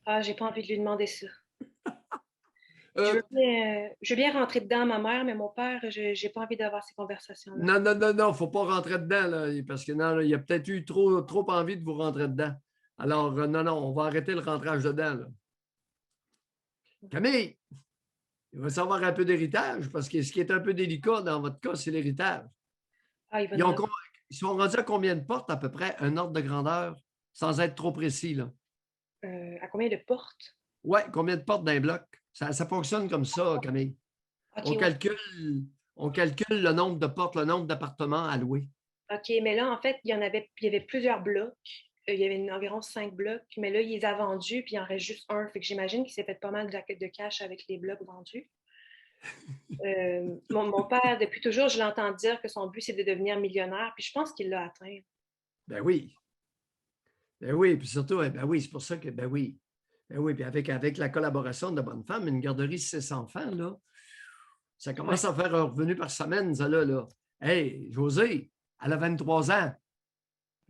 Ah, j'ai pas envie de lui demander ça. Euh, Je veux bien rentrer dedans, ma mère, mais mon père, j'ai pas envie d'avoir ces conversations-là. non, non, non, non, il ne faut pas rentrer dedans, là, parce que non, là, il a peut-être eu trop envie de vous rentrer dedans. Alors, non, non, on va arrêter le rentrage dedans, là. Camille, il va savoir un peu d'héritage, parce que ce qui est un peu délicat dans votre cas, c'est l'héritage. Ah, il va Ils sont rendus à combien de portes, à peu près, un ordre de grandeur, sans être trop précis, là? à combien de portes? Oui, combien de portes d'un bloc? Ça fonctionne comme ça, Camille. OK, On ouais. calcule le nombre de portes, le nombre d'appartements à louer. OK, mais là, en fait, il y avait plusieurs blocs. Il y avait environ 5 blocs, mais là, il les a vendus, puis il en reste juste un. Fait que j'imagine qu'il s'est fait pas mal de cash avec les blocs vendus. Mon père, depuis toujours, je l'entends dire que son but, c'est de devenir millionnaire, puis je pense qu'il l'a atteint. Ben oui. Ben oui, puis surtout, ben oui, c'est pour ça que, ben oui. Ben oui, puis avec la collaboration de Bonne Femme, une garderie 6 enfants, là, ça commence à faire un revenu par semaine, ça là. Hey, José, elle a 23 ans.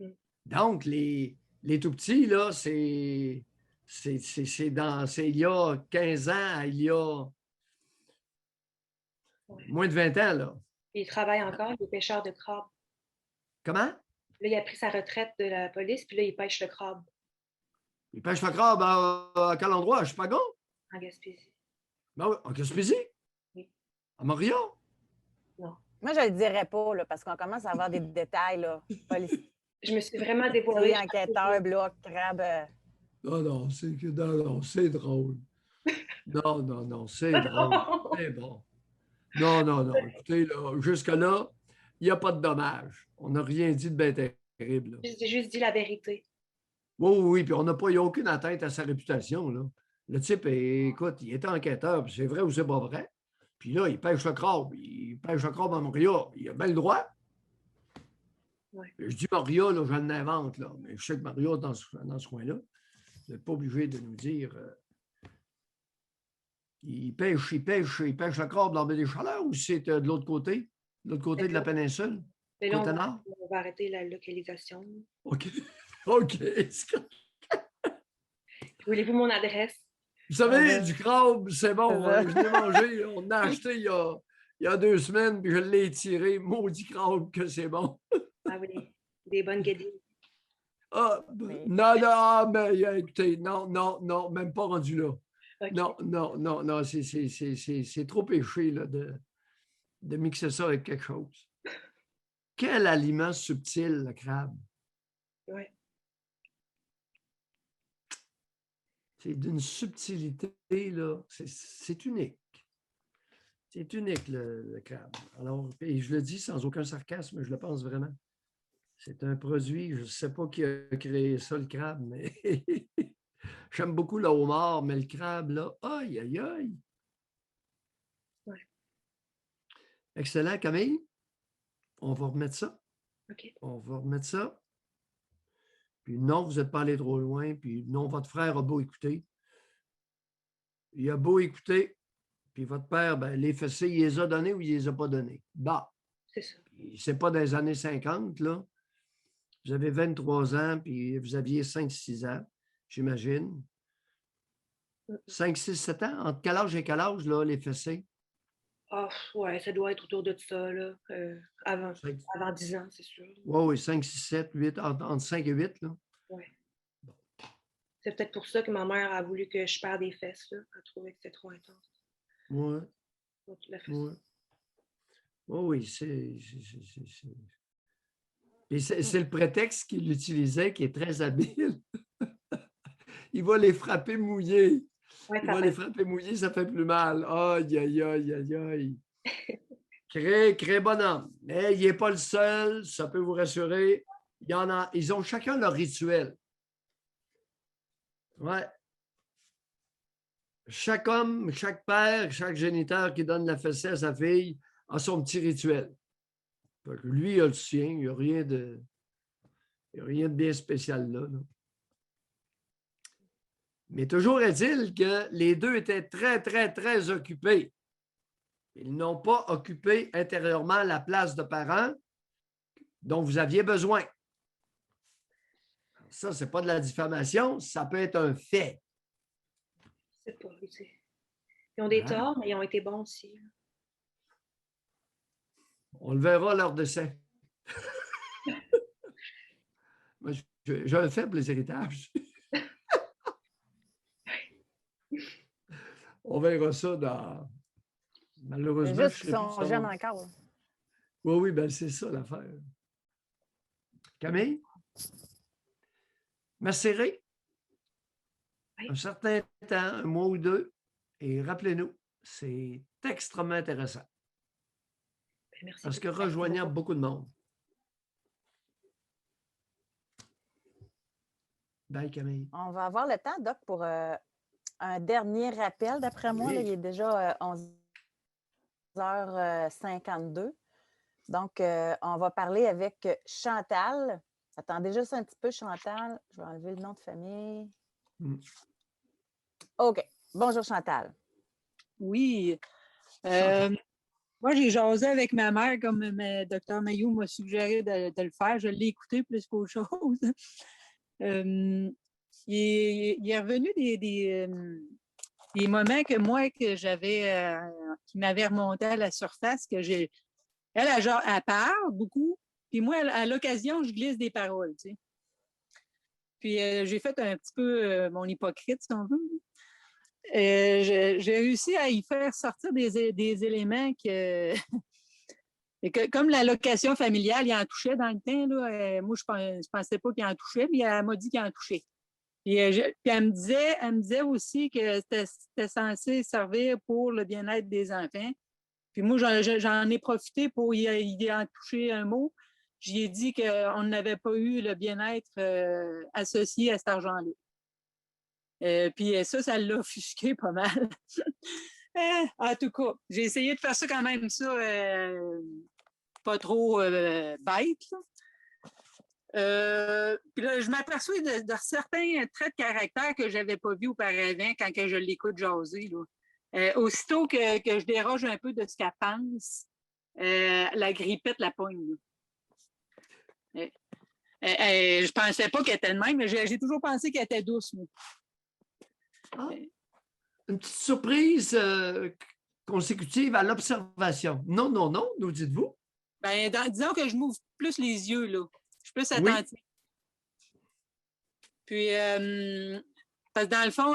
Mm. Donc, les tout petits, là, c'est il y a 15 ans, il y a moins de 20 ans, là. Il travaille encore, il est pêcheur de crabe. Comment? Là, il a pris sa retraite de la police, puis là, il pêche le crabe Il pêche le crabe à quel endroit? À Chipago? en Gaspésie. Ben oui, en Gaspésie? Oui. À Montréal? Non. Moi, je ne le dirais pas, là, parce qu'on commence à avoir des détails, là. Policiers, Je me suis vraiment dévoilée. enquêteurs, blocs, crabes. Non, c'est drôle. Non, c'est drôle. C'est bon. Non. Écoutez, là, jusque-là, il n'y a pas de dommage. On n'a rien dit de bien terrible, là. J'ai juste dit la vérité. Oui, puis il n'y a aucune atteinte à sa réputation, là. Le type, écoute, il était enquêteur, puis c'est vrai ou c'est pas vrai. Puis là, il pêche le crabe. Il pêche le crabe à Montréal. Il a bien le droit. Ouais. Je dis Montréal, là, je l'invente, là. Mais je sais que Montréal, dans ce coin-là, vous n'êtes pas obligé de nous dire. Il pêche le crabe dans la baie des Chaleurs ou c'est de l'autre côté de la péninsule? Mais là, Côté nord? on va arrêter la localisation. OK. Voulez-vous mon adresse? Vous savez, du crabe, c'est bon. C'est ça. Je l'ai mangé. On l'a acheté il y a 2 semaines, puis je l'ai étiré. Maudit crabe que c'est bon. Ah oui, des bonnes guédilles. Ah, Oui. non, mais écoutez, non, même pas rendu là. Okay. Non, c'est trop péché là, de mixer ça avec quelque chose. Quel aliment subtil, le crabe. Oui. C'est d'une subtilité, là. C'est unique. C'est unique, le crabe. Alors, et je le dis sans aucun sarcasme, je le pense vraiment. C'est un produit, je ne sais pas qui a créé ça, le crabe, mais j'aime beaucoup le homard, mais le crabe, là, aïe, aïe, aïe. Ouais. Excellent, Camille. On va remettre ça. OK. On va remettre ça. Puis non, vous n'êtes pas allé trop loin. Puis non, votre frère a beau écouter. Il a beau écouter. Puis votre père, ben, les fessées, il les a donnés ou il les a pas donnés? Bah. C'est ça. C'est pas dans les années 50, là. Vous avez 23 ans, puis vous aviez 5-6 ans, j'imagine. 5, 6, 7 ans? Entre quel âge et quel âge, là, les fessées? Ah, ouais, ça doit être autour de ça, là. Avant, 5, avant 10 ans, c'est sûr. oui, 5, 6, 7, 8, entre 5 et 8, là. Ouais. C'est peut-être pour ça que ma mère a voulu que je perde des fesses, là. Elle trouvait que c'était trop intense. Oui, La fesse. oui. Oui, Et c'est le prétexte qu'il utilisait qui est très habile. Il va les frapper mouillés. Ouais, Il ça va fait- les frapper mouillés, ça fait plus mal. Aïe, aïe, aïe, aïe, aïe. Très bonhomme. Mais il n'est pas le seul, ça peut vous rassurer. Il y en a, ils ont chacun leur rituel. Ouais. Chaque homme, chaque père, chaque géniteur qui donne la fessée à sa fille a son petit rituel. Fait que lui, il a le sien. Il n'y a rien de bien spécial là. Mais toujours est-il que les deux étaient très occupés. Ils n'ont pas occupé intérieurement la place de parents dont vous aviez besoin. Ça, ce n'est pas de la diffamation, ça peut être un fait. C'est pas, tu sais. Ils ont des Hein? torts, mais ils ont été bons aussi, là. On le verra lors de ça. Moi, j'ai un faible les héritages. On verra ça dans... Malheureusement, Juste je qu'ils serai plus sont sur jeunes mon- encore. Oui, ben c'est ça l'affaire. Camille? Macéré? Oui. Un certain temps, un mois ou deux, et rappelez-nous, c'est extrêmement intéressant Ben, merci parce que beaucoup. rejoignant beaucoup de monde. Bye, Camille. On va avoir le temps, Doc, pour un dernier rappel. D'après moi, là, il est déjà 11h52. Donc, on va parler avec Chantal. Attendez juste un petit peu, Chantal. Je vais enlever le nom de famille. OK. Bonjour, Chantal. Oui. Chantal. Moi, j'ai jasé avec ma mère, comme Dr Mayou m'a suggéré de le faire. Je l'ai écouté plus qu'autre chose. Il est revenu des moments que moi, que j'avais, qui m'avaient remonté à la surface, que j'ai. Elle parle beaucoup, puis moi, à l'occasion, je glisse des paroles, tu sais. Puis j'ai fait un petit peu mon hypocrite, si on veut. J'ai réussi à y faire sortir des éléments que comme la location familiale, il en touchait dans le temps. Là, moi, je ne pensais pas qu'il en touchait, mais elle m'a dit qu'il en touchait. Puis elle me disait aussi que c'était censé servir pour le bien-être des enfants. Puis moi, j'en ai profité pour y en toucher un mot. J'y ai dit qu'on n'avait pas eu le bien-être associé à cet argent-là. Puis ça l'a offusqué pas mal. En tout cas, j'ai essayé de faire ça quand même, ça, pas trop bête. Puis là, je m'aperçois de certains traits de caractère que je n'avais pas vus auparavant quand que je l'écoute jaser. Là. Aussitôt que je déroge un peu de ce qu'elle pense, la grippette la pogne. Je pensais pas qu'elle était de même, mais j'ai toujours pensé qu'elle était douce. Moi. Ah, une petite surprise consécutive à l'observation. Non, nous dites-vous? Ben, disons que je m'ouvre plus les yeux, là. Je suis plus Oui. attentive. Puis, parce que dans le fond,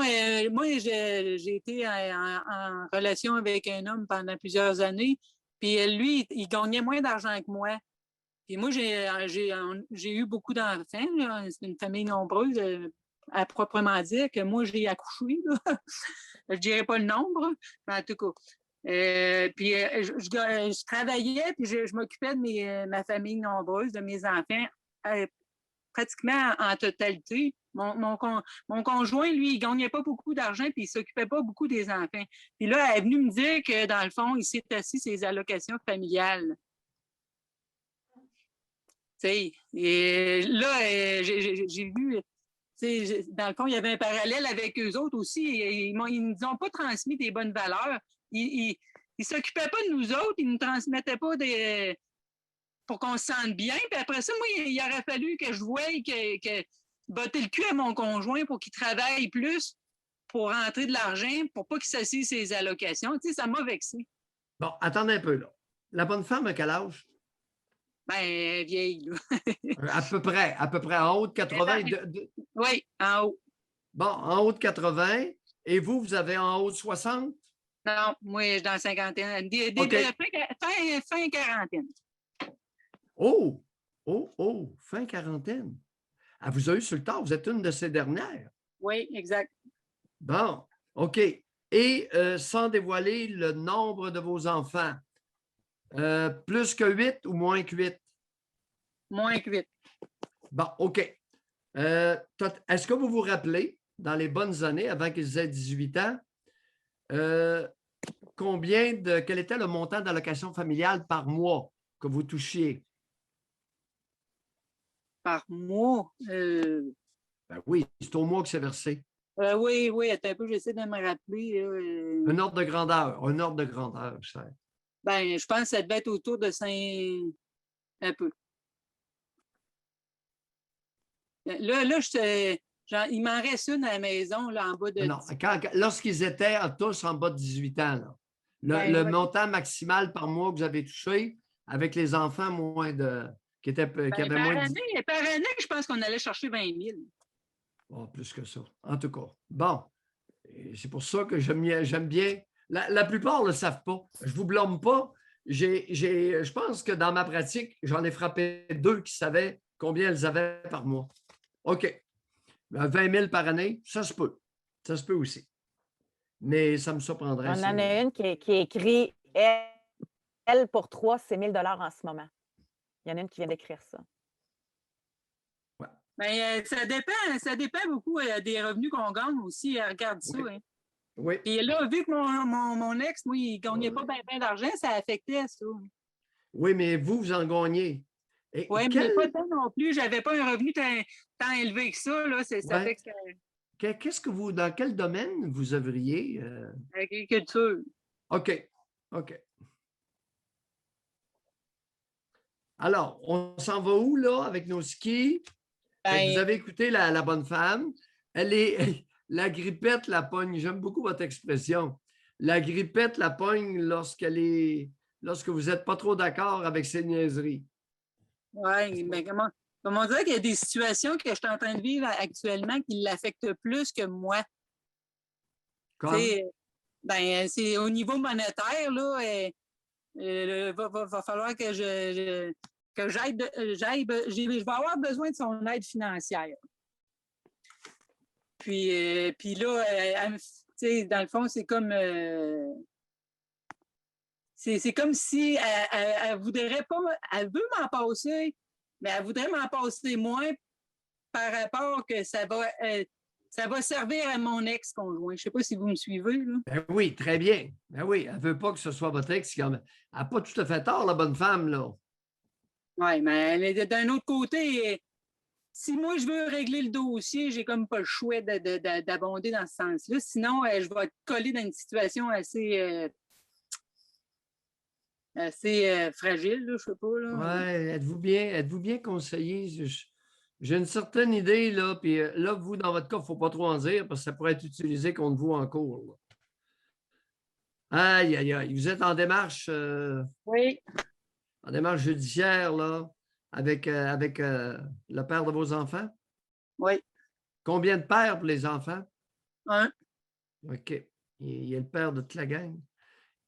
moi, j'ai été en relation avec un homme pendant plusieurs années. Puis lui, il gagnait moins d'argent que moi. Puis moi, j'ai eu beaucoup d'enfants. Là. C'est une famille nombreuse, à proprement dire, que moi, j'ai accouché. Là. Je ne dirais pas le nombre, mais en tout cas. Puis je travaillais, puis je m'occupais de ma famille nombreuse, de mes enfants, pratiquement en totalité. Mon conjoint, lui, il ne gagnait pas beaucoup d'argent, puis il ne s'occupait pas beaucoup des enfants. Puis là, elle est venue me dire que, dans le fond, il s'est assis ses allocations familiales. T'sais, et là, j'ai vu, dans le fond, il y avait un parallèle avec eux autres aussi. Ils ne nous ont pas transmis des bonnes valeurs. Ils ne s'occupaient pas de nous autres. Ils ne nous transmettaient pas pour qu'on se sente bien. Puis après ça, moi, il aurait fallu que je voie que botter le cul à mon conjoint pour qu'il travaille plus pour rentrer de l'argent, pour pas qu'il s'assise ses allocations. Tu sais, ça m'a vexé. Bon, attendez un peu, là. La bonne femme a quel âge? Ben, vieille, là. À peu près, en haut de 80. Oui, en haut. Bon, en haut de 80. Et vous avez en haut de 60? Non, moi, je suis dans la cinquantaine. OK. Fin quarantaine. Oh, fin quarantaine. Elle vous a eu sur le tard, vous êtes une de ces dernières. Oui, exact. Bon, OK. Et sans dévoiler le nombre de vos enfants, plus que 8 ou moins que 8? Moins que 8. Bon, OK. Est-ce que vous vous rappelez, dans les bonnes années, avant qu'ils aient 18 ans, quel était le montant d'allocation familiale par mois que vous touchiez? Par mois? Ben oui, c'est au mois que c'est versé. Oui, attends un peu, j'essaie de me rappeler. Un ordre de grandeur, cher. Ben, je pense que ça devait être autour de 5... Un peu. Là, il m'en reste une à la maison, là, en bas de... Non, lorsqu'ils étaient tous en bas de 18 ans, là, le ouais. montant maximal par mois que vous avez touché avec les enfants qui avaient moins de... Par année, je pense qu'on allait chercher 20 000. Oh, plus que ça. En tout cas. Bon. C'est pour ça que j'aime bien. La plupart ne le savent pas. Je ne vous blâme pas. Je pense que dans ma pratique, j'en ai frappé 2 qui savaient combien elles avaient par mois. OK. 20 000 par année, ça se peut. Ça se peut aussi. Mais ça me surprendrait. On en a une qui écrit elle pour 3, c'est 1 000 en ce moment. Il y en a une qui vient d'écrire ça. Ouais. Ben, ça dépend beaucoup des revenus qu'on gagne aussi. Regarde ça. Oui. Hein. Oui. Et là, vu que mon ex, moi, il ne gagnait pas bien d'argent, ça affectait ça. Oui, mais vous en gagnez. Oui, mais pas tant non plus. Je n'avais pas un revenu tant élevé que ça. Là. Ça fait que dans quel domaine vous œuvriez? Agriculture. OK. Alors, on s'en va où, là, avec nos skis? Vous avez écouté la bonne femme. La grippette la pogne. J'aime beaucoup votre expression. La grippette la pogne lorsque vous n'êtes pas trop d'accord avec ses niaiseries. Oui, mais comment dire qu'il y a des situations que je suis en train de vivre actuellement qui l'affectent plus que moi. C'est au niveau monétaire, là, va falloir que je vais avoir besoin de son aide financière. Puis là, dans le fond, c'est comme c'est comme si elle voudrait pas, elle veut m'en passer, mais elle voudrait m'en passer moins par rapport que ça va servir à mon ex-conjoint. Je ne sais pas si vous me suivez. Là. Ben oui, très bien. Ben oui, elle ne veut pas que ce soit votre ex. Elle n'a pas tout à fait tort, la bonne femme, là. Oui, mais d'un autre côté, si moi je veux régler le dossier, j'ai comme pas le choix d'abonder dans ce sens-là. Sinon, je vais être collé dans une situation assez fragile, là, je sais pas. Oui, êtes-vous bien conseillé? J'ai une certaine idée, là, puis là, vous, dans votre cas, il ne faut pas trop en dire parce que ça pourrait être utilisé contre vous en cours. Là. Aïe. Vous êtes en démarche? Oui. En démarche judiciaire, là, avec le père de vos enfants? Oui. Combien de pères pour les enfants? 1. OK. Il y a le père de toute la gang.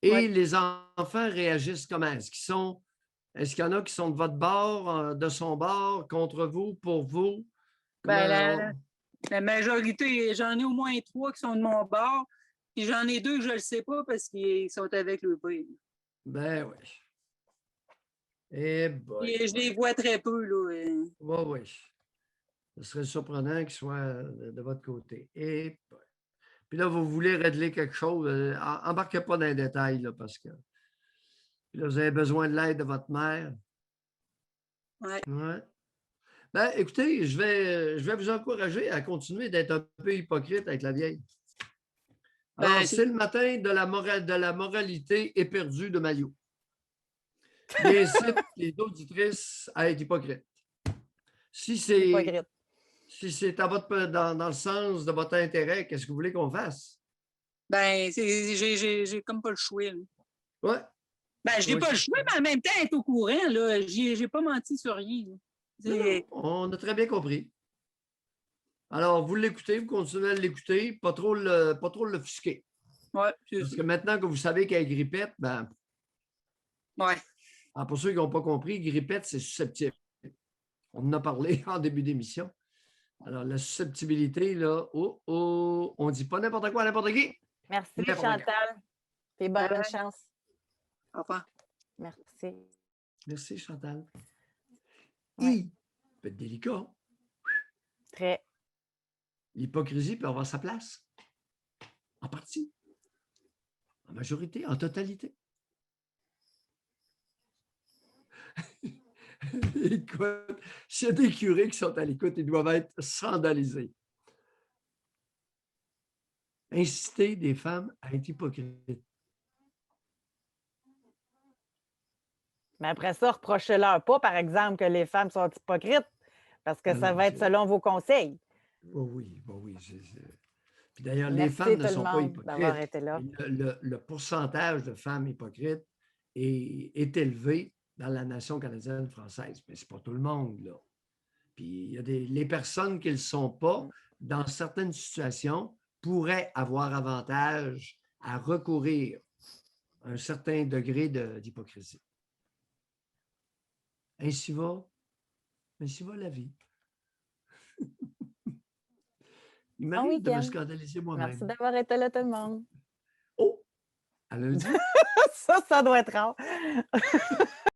Et les enfants réagissent comment? Est-ce qu'il y en a qui sont de votre bord, de son bord, contre vous, pour vous? Ben, la majorité, j'en ai au moins 3 qui sont de mon bord, puis j'en ai 2 que je ne le sais pas parce qu'ils sont avec le père. Ben oui. Et je les vois très peu, là. Oui. Ce serait surprenant qu'ils soient de votre côté. Et puis là, vous voulez régler quelque chose. Embarquez pas dans les détails, là, parce que là, vous avez besoin de l'aide de votre mère. Oui. Ouais. Ben, écoutez, je vais vous encourager à continuer d'être un peu hypocrite avec la vieille. Alors, c'est le matin de la moralité éperdue de Maillot. J'incite les auditrices à être hypocrites. Si c'est Hypocrite. dans le sens de votre intérêt, qu'est-ce que vous voulez qu'on fasse? Ben, j'ai comme pas le choix. Là. Ouais. Ben, j'ai Oui, pas le c'est choix, mais en même temps, être au courant, là, j'ai pas menti sur rien. Là. Non, on a très bien compris. Alors, vous l'écoutez, vous continuez à l'écouter, pas trop l'offusquer. Ouais, c'est Parce ça. que maintenant que vous savez qu'elle est grippette, ben, Ouais. pour ceux qui n'ont pas compris, grippette, c'est susceptible. On en a parlé en début d'émission. Alors, la susceptibilité, là, on ne dit pas n'importe quoi à n'importe qui. Merci, N'importe Chantal. Et bonne Bye. chance. Au revoir. Merci. Merci, Chantal. Ouais. I peut être délicat. Très. L'hypocrisie peut avoir sa place. En partie. En majorité, en totalité. Écoute, s'il y a des curés qui sont à l'écoute, ils doivent être scandalisés. Inciter des femmes à être hypocrites. Mais après ça, reprochez-leur pas, par exemple, que les femmes sont hypocrites, parce que Ah ça non, va être c'est- selon vos conseils. Oh oui, oh oui. Puis d'ailleurs, les Merci femmes ne tout sont le pas monde d'avoir hypocrites. été là. Le pourcentage de femmes hypocrites est élevé dans la nation canadienne française, mais ce n'est pas tout le monde, là. Puis il y a les personnes qui ne le sont pas, dans certaines situations, pourraient avoir avantage à recourir à un certain degré d'hypocrisie. Ainsi va la vie. Il Bon m'arrive de me week-end. scandaliser Merci moi-même. d'avoir été là, tout le monde. Oh! À lundi. Ça doit être rare.